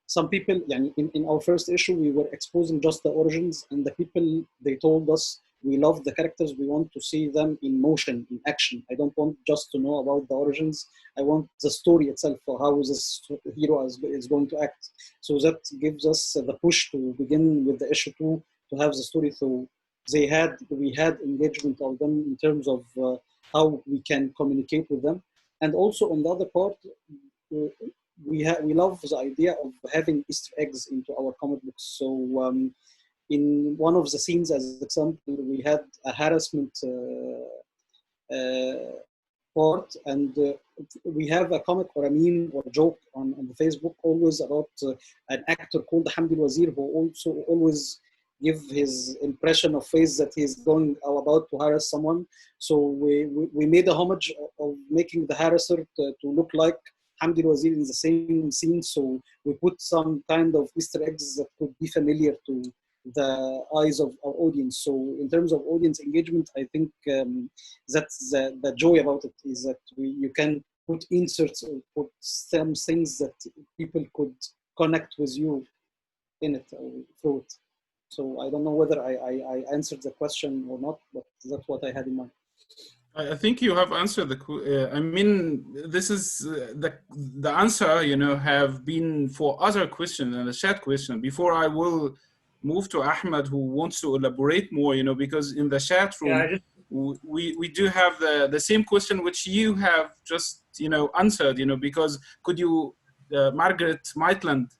some people, in our first issue, we were exposing just the origins, and the people, they told us, we love the characters, we want to see them in motion, in action. I don't want just to know about the origins, I want the story itself, for how this hero is going to act. So that gives us the push to begin with the issue 2, to have the story. So we had engagement of them in terms of how we can communicate with them. And also on the other part, we love the idea of having Easter eggs into our comic books. So in one of the scenes, as example, we had a harassment part, and we have a comic or a meme or a joke on the Facebook always about an actor called Hamdi Wazir, who also always give his impression of face that he's about to harass someone. So we made a homage of making the harasser to look like Hamdi Wazir in the same scene. So we put some kind of Easter eggs that could be familiar to the eyes of our audience. So in terms of audience engagement, I think that's the joy about it, is that you can put inserts or put some things that people could connect with you in it or through it. So I don't know whether I answered the question or not, but that's what I had in mind. I think you have answered the. I mean, this is the answer. Have been for other questions and the chat question. Before I will move to Ahmed, who wants to elaborate more. Because in the chat room, we do have the same question which you have just answered. Because could you, Margaret Maitland,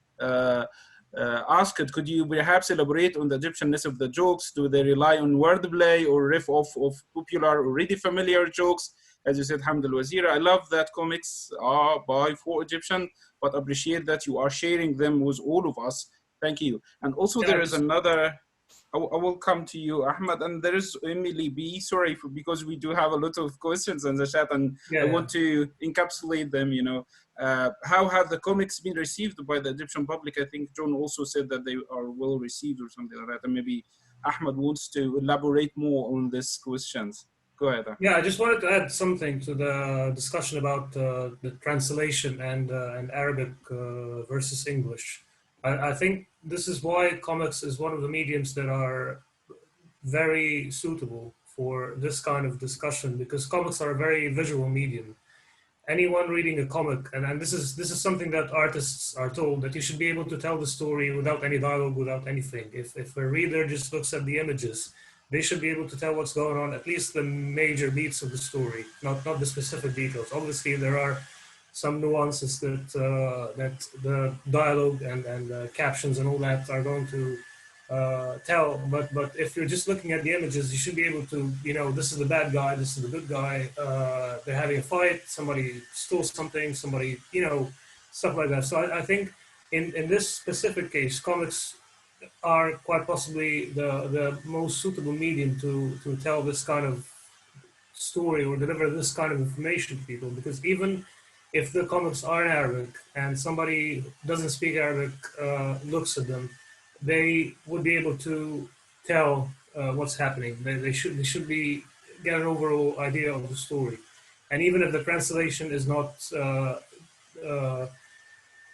asked, could you perhaps elaborate on the Egyptianness of the jokes? Do they rely on wordplay or riff off of popular, already familiar jokes? As you said, Hamd al-Wazir, I love that comics are by for Egyptian, but appreciate that you are sharing them with all of us. Thank you. And also there is another, I will come to you, Ahmed, and there is Emily B. Sorry, because we do have a lot of questions in the chat, and I want to encapsulate them, how have the comics been received by the Egyptian public? I think John also said that they are well received or something like that, and maybe Ahmed wants to elaborate more on these questions. Go ahead, Ahmed. Yeah, I just wanted to add something to the discussion about the translation and Arabic versus English. I think this is why comics is one of the mediums that are very suitable for this kind of discussion, because comics are a very visual medium. Anyone reading a comic, and this is something that artists are told, that you should be able to tell the story without any dialogue, without anything. If a reader just looks at the images, they should be able to tell what's going on, at least the major beats of the story, not the specific details. Obviously, there are some nuances that the dialogue and captions and all that are going to tell, but if you're just looking at the images, you should be able to, this is the bad guy, this is the good guy, they're having a fight, somebody stole something, somebody, stuff like that. So I think in this specific case, comics are quite possibly the most suitable medium to tell this kind of story or deliver this kind of information to people, because even if the comics are in Arabic and somebody who doesn't speak Arabic looks at them, they would be able to tell what's happening. They should be get an overall idea of the story, and even if the translation is not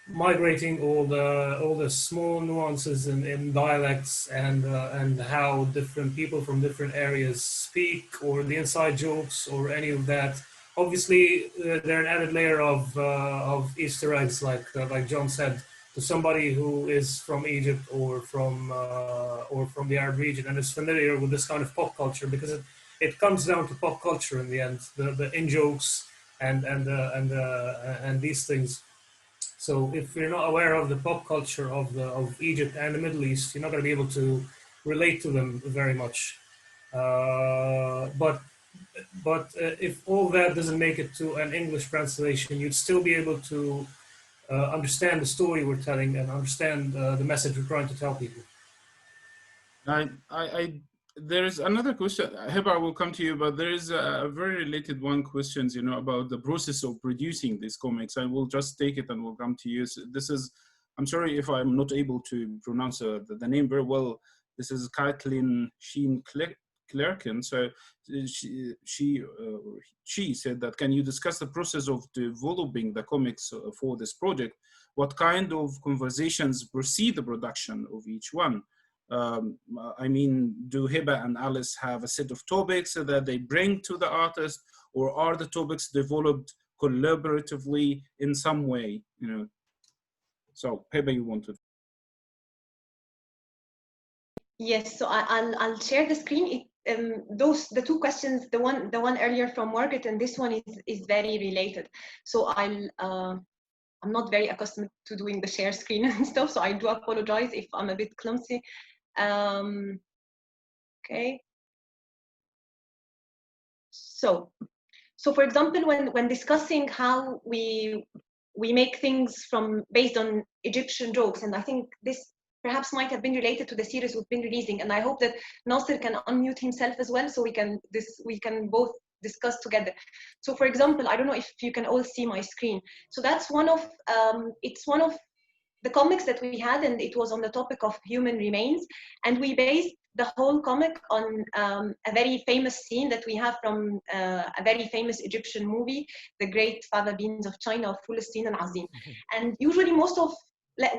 migrating all the small nuances in dialects and how different people from different areas speak, or the inside jokes or any of that. Obviously, they're an added layer of Easter eggs, like John said, to somebody who is from Egypt or from the Arab region and is familiar with this kind of pop culture, because it comes down to pop culture in the end, the in jokes and these things. So if you're not aware of the pop culture of Egypt and the Middle East, you're not going to be able to relate to them very much. But if all that doesn't make it to an English translation, you'd still be able to understand the story we're telling and understand the message we're trying to tell people. There's another question. Heba, I will come to you, but there is a very related one questions, you know, about the process of producing these comics. I will just take it and we'll come to you. So this is, I'm sorry if I'm not able to pronounce the name very well. This is Caitlin Sheen Clerkin. So she said that, can you discuss the process of developing the comics for this project? What kind of conversations precede the production of each one? I mean, do Heba and Alice have a set of topics that they bring to the artist, or are the topics developed collaboratively in some way? You know, so Heba, you wanted. Yes, so I'll share the screen. The two questions, the one earlier from Margaret and this one is very related. So I'm not very accustomed to doing the share screen and stuff, so I do apologize if I'm a bit clumsy. Okay. So for example, when discussing how we make things based on Egyptian jokes, and I think this perhaps might have been related to the series we've been releasing, and I hope that Nasser can unmute himself as well, so we can both discuss together. So for example, I don't know if you can all see my screen. So that's one of it's one of the comics that we had, and it was on the topic of human remains, and we based the whole comic on a very famous scene that we have from a very famous Egyptian movie, The Great Fava Beans of China, of Fulastin and Azim. And usually most of,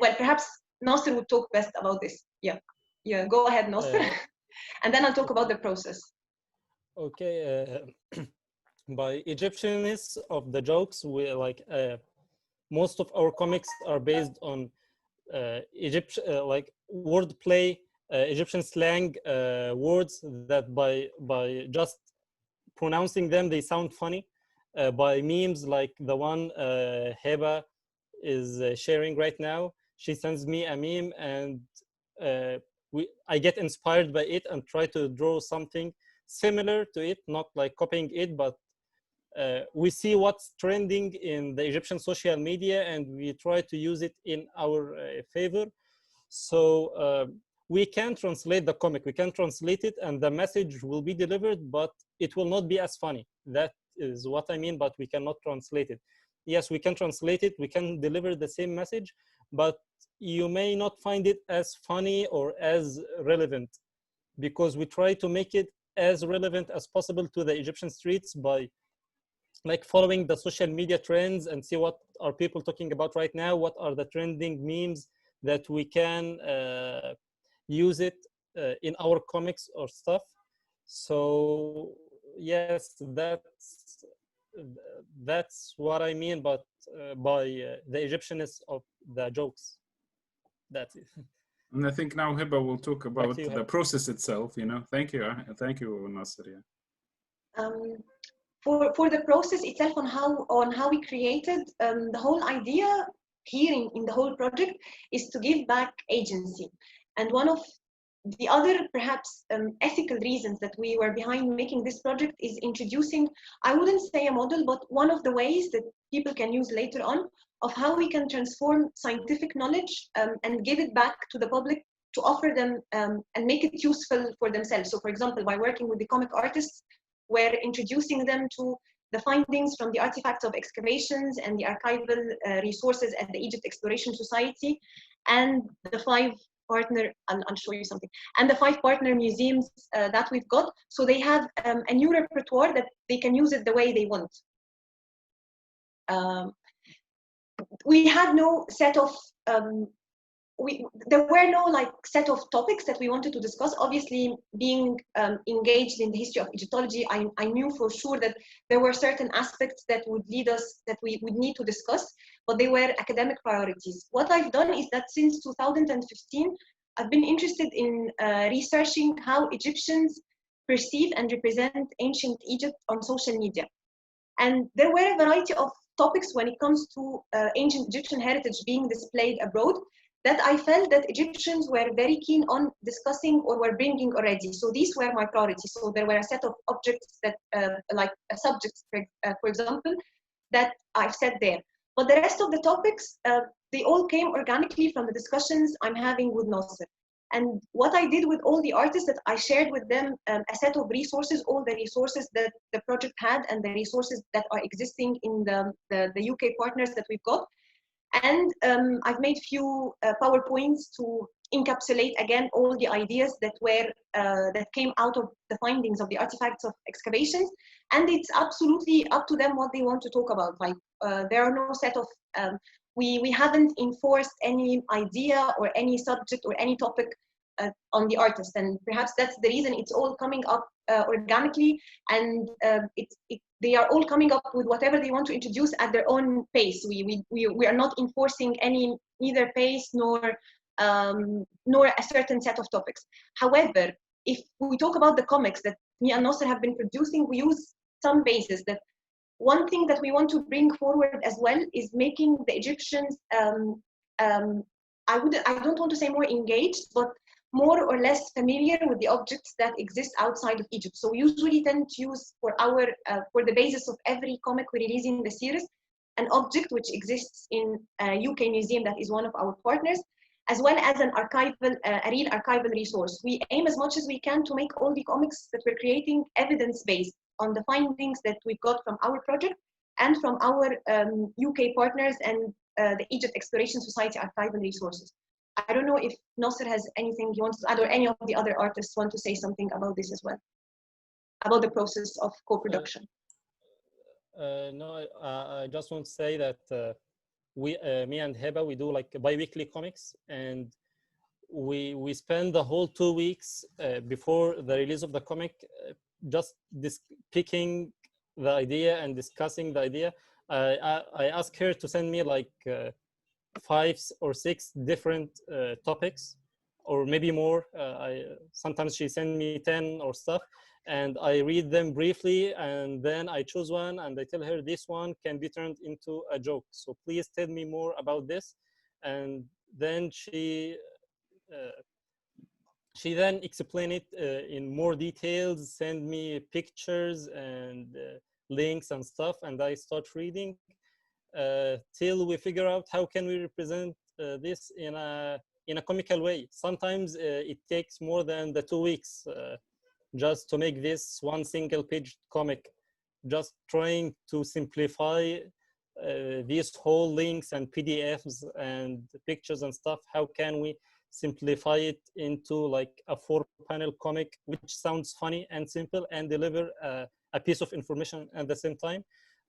well, perhaps Nasser would talk best about this. Yeah, go ahead, Nasser. And then I'll talk about the process. Okay, by Egyptianness of the jokes, we most of our comics are based on like wordplay, Egyptian slang words that by just pronouncing them, they sound funny. By memes like the one Heba is sharing right now. She sends me a meme and I get inspired by it and try to draw something similar to it, not like copying it, but we see what's trending in the Egyptian social media and we try to use it in our favor. So we can translate the comic, we can translate it and the message will be delivered, but it will not be as funny. That is what I mean, but we cannot translate it. Yes, we can translate it, we can deliver the same message, but you may not find it as funny or as relevant, because we try to make it as relevant as possible to the Egyptian streets by like following the social media trends and see what are people talking about right now, what are the trending memes that we can use it in our comics or stuff. So yes, that's what I mean, but by the Egyptianness of the jokes. That's it. And I think now Heba will talk about the Heba. process itself. You know, thank you, Nasser. Yeah. For the process itself, on how we created, the whole idea here in the whole project is to give back agency. And one of the other perhaps ethical reasons that we were behind making this project is introducing, I wouldn't say a model, but one of the ways that people can use later on of how we can transform scientific knowledge and give it back to the public to offer them and make it useful for themselves. So for example, by working with the comic artists, were introducing them to the findings from the artifacts of excavations and the archival resources at the Egypt Exploration Society, and the 5 partner, I'll show you something, and the 5 partner museums that we've got. So they have a new repertoire that they can use it the way they want. We had no set of there were no like set of topics that we wanted to discuss. Obviously, being engaged in the history of Egyptology, I knew for sure that there were certain aspects that would lead us, that we would need to discuss, but they were academic priorities. What I've done is that since 2015, I've been interested in researching how Egyptians perceive and represent ancient Egypt on social media. And there were a variety of topics when it comes to ancient Egyptian heritage being displayed abroad that I felt that Egyptians were very keen on discussing or were bringing already. So these were my priorities. So there were a set of objects that, like subjects, for example, that I've said there. But the rest of the topics, they all came organically from the discussions I'm having with Nasser. And what I did with all the artists, that I shared with them a set of resources, all the resources that the project had and the resources that are existing in the UK partners that we've got. And I've made few PowerPoints to encapsulate again all the ideas that were that came out of the findings of the artifacts of excavations. And it's absolutely up to them what they want to talk about. Like there are no set of we haven't enforced any idea or any subject or any topic on the artist, and perhaps that's the reason it's all coming up organically, and they are all coming up with whatever they want to introduce at their own pace. We are not enforcing any neither pace nor a certain set of topics. However, if we talk about the comics that me and Nasser have been producing, we use some bases. That one thing that we want to bring forward as well is making the Egyptians I don't want to say more engaged, but more or less familiar with the objects that exist outside of Egypt. So we usually tend to use for for the basis of every comic we release in the series, an object which exists in a UK museum that is one of our partners, as well as a real archival resource. We aim as much as we can to make all the comics that we're creating evidence-based on the findings that we've got from our project and from our UK partners and the Egypt Exploration Society archival resources. I don't know if Nasser has anything he wants to add, or any of the other artists want to say something about this as well, about the process of co-production. No, I just want to say that me and Heba, we do like bi-weekly comics, and we spend the whole 2 weeks before the release of the comic just picking the idea and discussing the idea. I asked her to send me like 5 or 6 different topics, or maybe more. Sometimes she sends me 10 or stuff, and I read them briefly, and then I choose one, and I tell her this one can be turned into a joke. So please tell me more about this. And then she then explained it in more details, send me pictures and links and stuff, and I start reading till we figure out how can we represent this in a comical way. Sometimes it takes more than the 2 weeks just to make this one single page comic, just trying to simplify these whole links and PDFs and pictures and stuff. How can we simplify it into like a 4-panel comic which sounds funny and simple and deliver a piece of information at the same time?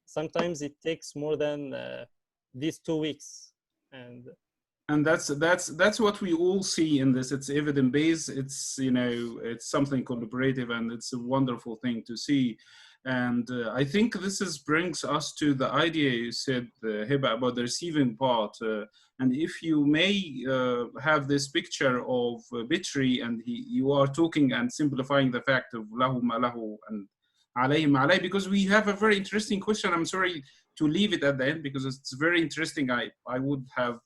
Sometimes it takes more than these 2 weeks, and that's what we all see in this. It's evidence-based. It's it's something collaborative, and it's a wonderful thing to see. And I think this brings us to the idea you said, Heba, about the receiving part. And if you may have this picture of Bitri, and you are talking and simplifying the fact of lahu ma lahu and alayhi ma alayhi, because we have a very interesting question. I'm sorry to leave it at the end because it's very interesting. I would have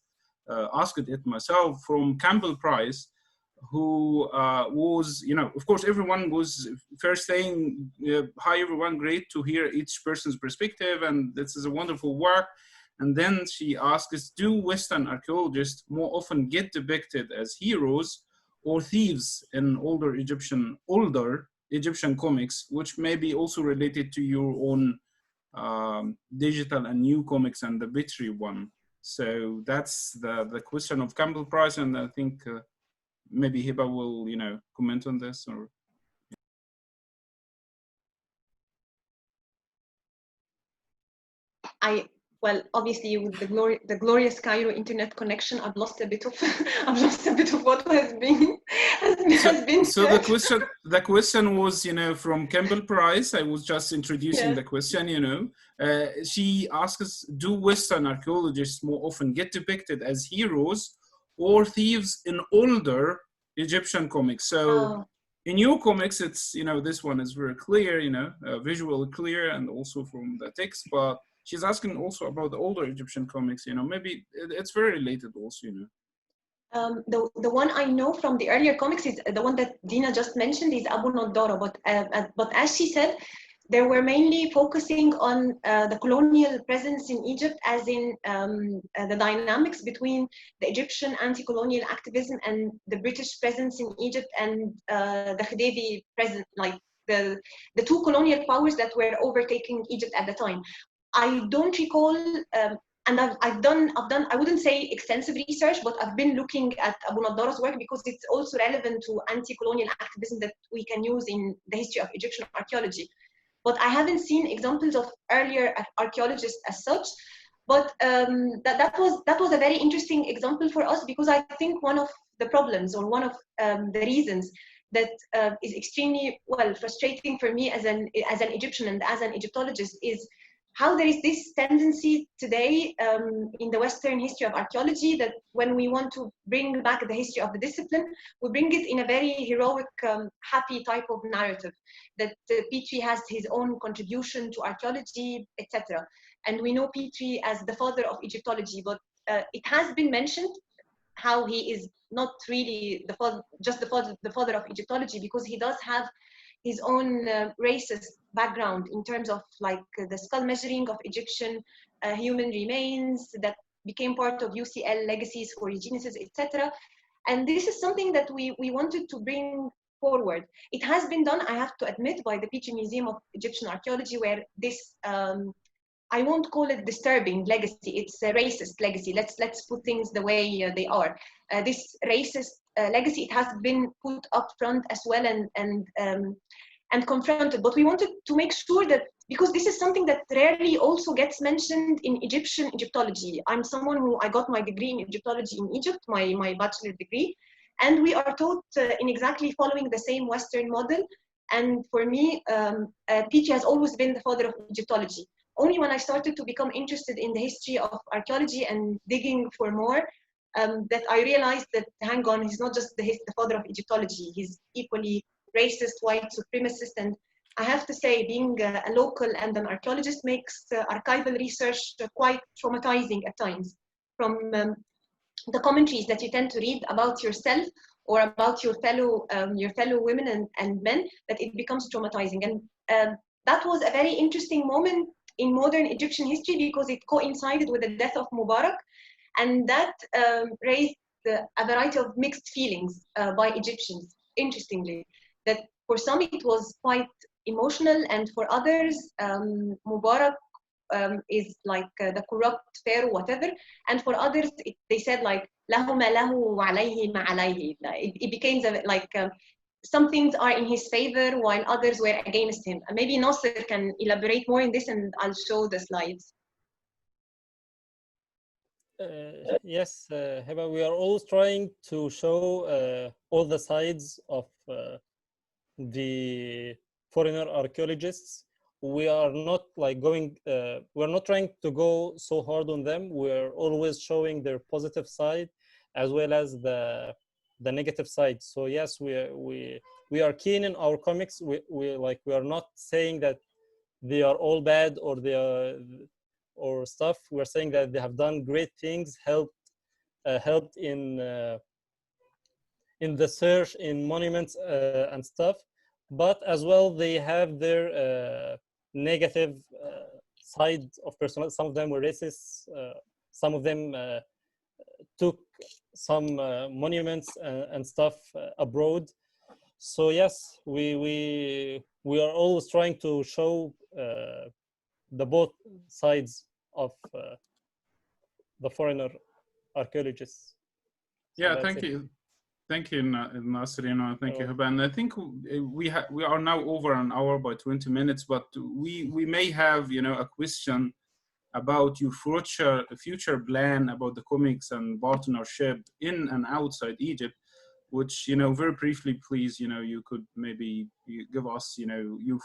asked it myself, from Campbell Price, who was, of course, everyone was first saying, hi everyone, great to hear each person's perspective, and this is a wonderful work. And then she asks, do Western archaeologists more often get depicted as heroes or thieves in older Egyptian comics, which may be also related to your own digital and new comics and the Bitry one. So that's the question of Campbell Price, and I think maybe Hiba will, comment on this. Or well, obviously with the glorious Cairo internet connection, I've lost a bit of what has been so said. the question was, from Campbell Price. I was just introducing the question. She asks, do Western archaeologists more often get depicted as heroes or thieves in older Egyptian comics? So in your comics, it's, this one is very clear, visually clear, and also from the text, but she's asking also about the older Egyptian comics, maybe it's very related also, The one I know from the earlier comics is the one that Deena just mentioned, is Abu Naddara, but as she said, they were mainly focusing on the colonial presence in Egypt, as in the dynamics between the Egyptian anti-colonial activism and the British presence in Egypt, and the Khedive presence, like the two colonial powers that were overtaking Egypt at the time. I don't recall, and I've done, I wouldn't say extensive research, but I've been looking at Abu Naddara's work because it's also relevant to anti-colonial activism that we can use in the history of Egyptian archaeology. But I haven't seen examples of earlier archaeologists as such. But that was a very interesting example for us, because I think one of the problems, or one of the reasons that is extremely frustrating for me as an Egyptian and as an Egyptologist, is how there is this tendency today in the Western history of archaeology that when we want to bring back the history of the discipline, we bring it in a very heroic, happy type of narrative, that Petrie has his own contribution to archaeology, etc. And we know Petrie as the father of Egyptology, but it has been mentioned how he is not really the father of Egyptology, because he does have his own racist background in terms of the skull measuring of Egyptian human remains that became part of UCL legacies for eugenicists, etc. And this is something that we wanted to bring forward. It has been done, I have to admit, by the Petrie Museum of Egyptian Archaeology, where this, I won't call it disturbing legacy, it's a racist legacy. Let's put things the way they are. This racist legacy, it has been put up front as well and confronted. But we wanted to make sure that, because this is something that rarely also gets mentioned in Egyptology. I'm someone who, I got my degree in Egyptology in Egypt, my bachelor degree, and we are taught in exactly following the same Western model. And for me, Petrie has always been the father of Egyptology. Only when I started to become interested in the history of archaeology and digging for more, that I realized that, hang on, he's not just the father of Egyptology, he's equally racist, white supremacist. And I have to say, being a local and an archaeologist makes archival research quite traumatizing at times. From the commentaries that you tend to read about yourself or about your fellow women and men, that it becomes traumatizing. And that was a very interesting moment in modern Egyptian history, because it coincided with the death of Mubarak, and that raised a variety of mixed feelings by Egyptians, interestingly. That for some it was quite emotional, and for others, Mubarak is like the corrupt pharaoh, whatever. And for others, they said like, lahu ma lahu wa alayhi ma alayhi. It became like some things are in his favor while others were against him. And maybe Nasser can elaborate more in this, and I'll show the slides. Yes, Heba, we are always trying to show all the sides of the foreigner archaeologists. We are not like we're not trying to go so hard on them. We're always showing their positive side as well as the negative side. So yes, we are keen in our comics. We are not saying that they are all bad or they are or stuff. We're saying that they have done great things, helped in the search in monuments and stuff, but as well they have their negative side of personality. Some of them were racist. Some of them took some monuments and stuff abroad. So yes, we are always trying to show the both sides of the foreigner archaeologists. So Yeah, that's thank it. you. Thank you, Nasser, thank you, Oh. Heba. And I think we are now over an hour by 20 minutes, but we may have, a question about your future plan about the comics and partnership in and outside Egypt, which, very briefly, please, you could maybe give us, your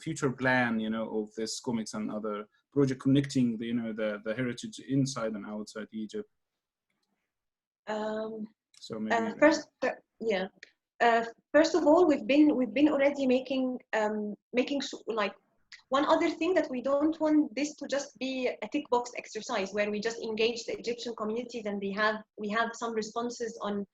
future plan, of this comics and other project connecting the heritage inside and outside Egypt. So maybe first of all, we've been already making like one other thing that we don't want this to just be a tick box exercise where we just engage the Egyptian communities and we have some responses on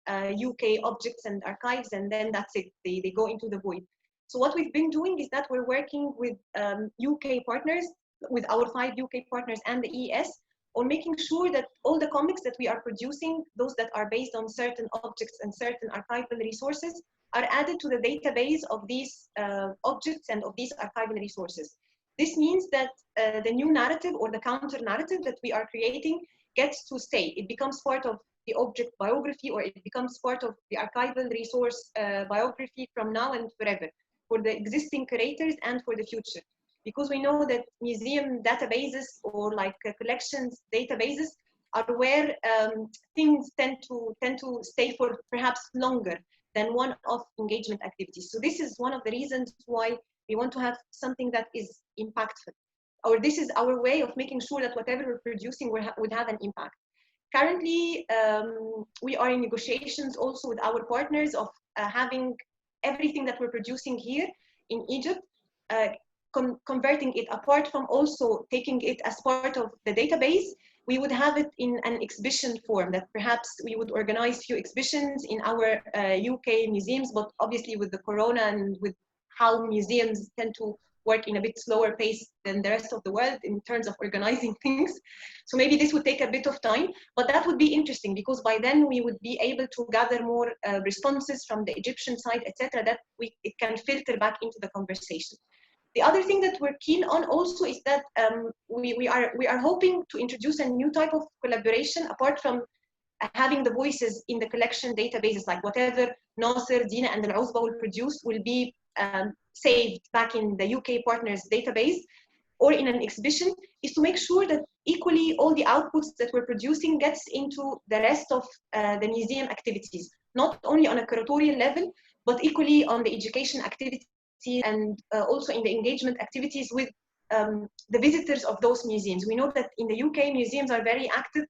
UK objects and archives, and then that's it. They go into the void. So what we've been doing is that we're working with UK partners, with our 5 UK partners and the ES, on making sure that all the comics that we are producing, those that are based on certain objects and certain archival resources, are added to the database of these objects and of these archival resources. This means that the new narrative or the counter narrative that we are creating gets to stay. It becomes part of the object biography, or it becomes part of the archival resource biography from now and forever, for the existing curators and for the future. Because we know that museum databases or like collections databases are where things tend to stay for perhaps longer than one-off engagement activities. So this is one of the reasons why we want to have something that is impactful, or this is our way of making sure that whatever we're producing would have an impact. Currently, we are in negotiations also with our partners of having everything that we're producing here in Egypt, converting it, apart from also taking it as part of the database, we would have it in an exhibition form, that perhaps we would organize few exhibitions in our UK museums, but obviously with the corona and with how museums tend to work in a bit slower pace than the rest of the world in terms of organizing things. So maybe this would take a bit of time, but that would be interesting, because by then we would be able to gather more responses from the Egyptian side, etc., that it can filter back into the conversation. The other thing that we're keen on also is that we are hoping to introduce a new type of collaboration, apart from having the voices in the collection databases, like whatever Nasser, Deena, and Al-Uzba will produce will be saved back in the UK partners database or in an exhibition, is to make sure that equally all the outputs that we're producing gets into the rest of the museum activities, not only on a curatorial level, but equally on the education activities and also in the engagement activities with the visitors of those museums. We know that in the UK, museums are very active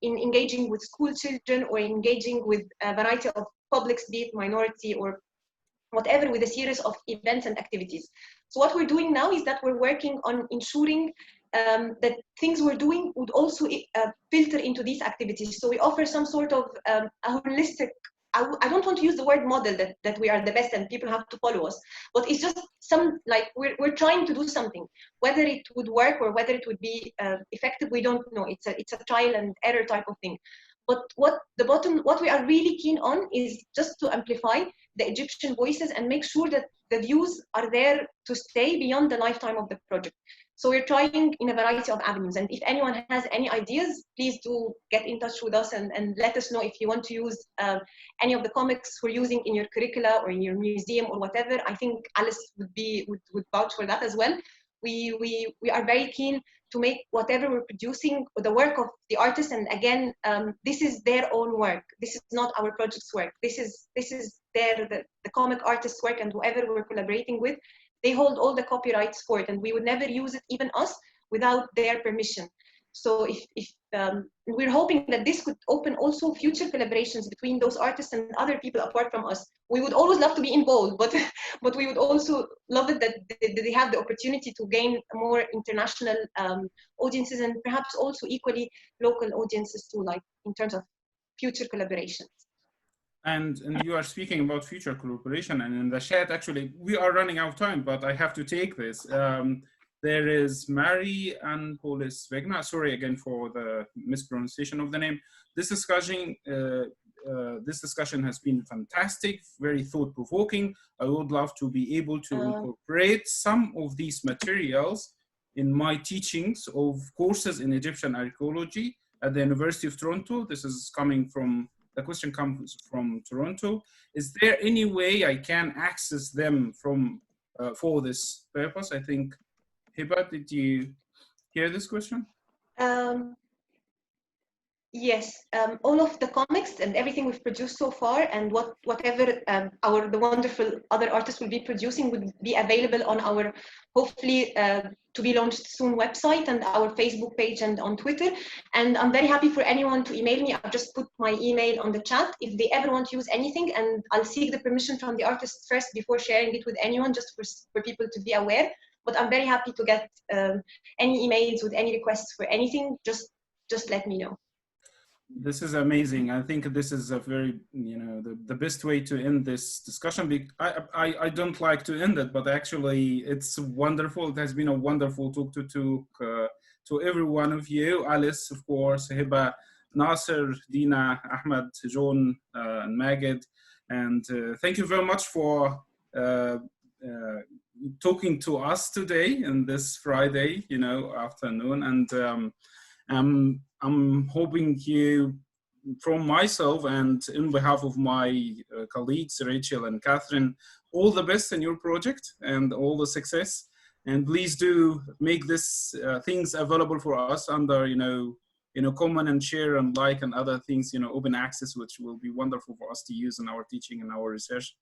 in engaging with school children or engaging with a variety of publics, be it minority or whatever, with a series of events and activities. So what we're doing now is that we're working on ensuring that things we're doing would also filter into these activities. So we offer some sort of a holistic, I don't want to use the word model that we are the best and people have to follow us, but it's just like we're trying to do something. Whether it would work or whether it would be effective, we don't know. It's a trial and error type of thing. But what we are really keen on is just to amplify the Egyptian voices and make sure that the views are there to stay beyond the lifetime of the project. So we're trying in a variety of avenues. And if anyone has any ideas, please do get in touch with us and let us know if you want to use any of the comics we're using in your curricula or in your museum or whatever. I think Alice would vouch for that as well. We are very keen to make whatever we're producing the work of the artists. And again, this is their own work. This is not our project's work. This is the comic artist's work, and whoever we're collaborating with, they hold all the copyrights for it, and we would never use it, even us, without their permission. So if we're hoping that this could open also future collaborations between those artists and other people apart from us. We would always love to be involved, but we would also love it that they have the opportunity to gain more international audiences, and perhaps also equally local audiences too, like in terms of future collaborations. And you are speaking about future collaboration, and in the chat, actually, we are running out of time, but I have to take this. There is Mary and Polis Vegna, sorry again for the mispronunciation of the name. This discussion this discussion has been fantastic, very thought-provoking. I would love to be able to incorporate some of these materials in my teachings of courses in Egyptian archaeology at the University of Toronto. This is coming from, the question comes from Toronto. Is there any way I can access them from for this purpose? I think, Hiba, did you hear this question? Yes, all of the comics and everything we've produced so far, and whatever the wonderful other artists will be producing, would be available on our hopefully to be launched soon website and our Facebook page and on Twitter. And I'm very happy for anyone to email me. I've just put my email on the chat if they ever want to use anything, and I'll seek the permission from the artists first before sharing it with anyone, just for people to be aware. But I'm very happy to get any emails with any requests for anything. Just let me know. This is amazing. I think this is a very, the best way to end this discussion. I don't like to end it, but actually it's wonderful. It has been a wonderful talk to every one of you. Alice, of course, Hiba, Nasser, Deena, Ahmed, John, and Maged. And thank you very much for talking to us today in this Friday, afternoon. And I'm hoping you, from myself and in behalf of my colleagues, Rachel and Catherine, all the best in your project and all the success. And please do make this things available for us under, comment and share and like and other things, open access, which will be wonderful for us to use in our teaching and our research.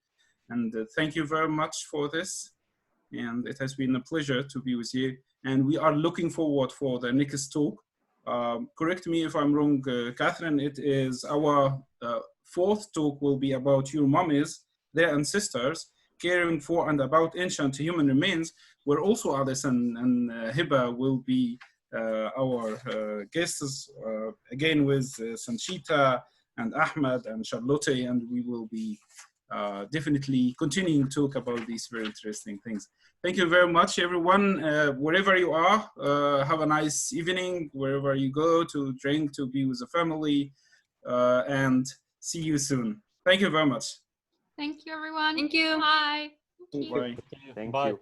And thank you very much for this. And it has been a pleasure to be with you. And we are looking forward for the next talk. Correct me if I'm wrong, Catherine, it is our fourth talk will be about your mummies, their ancestors, caring for and about ancient human remains, where also Alice and Hiba will be our guests, again with Sanchita and Ahmed and Charlotte, and we will be definitely continuing to talk about these very interesting things. Thank you very much, everyone. Wherever you are, have a nice evening, wherever you go to drink, to be with the family, and see you soon. Thank you very much. Thank you, everyone. Thank you. Bye. Thank you. Bye. Thank Bye. you.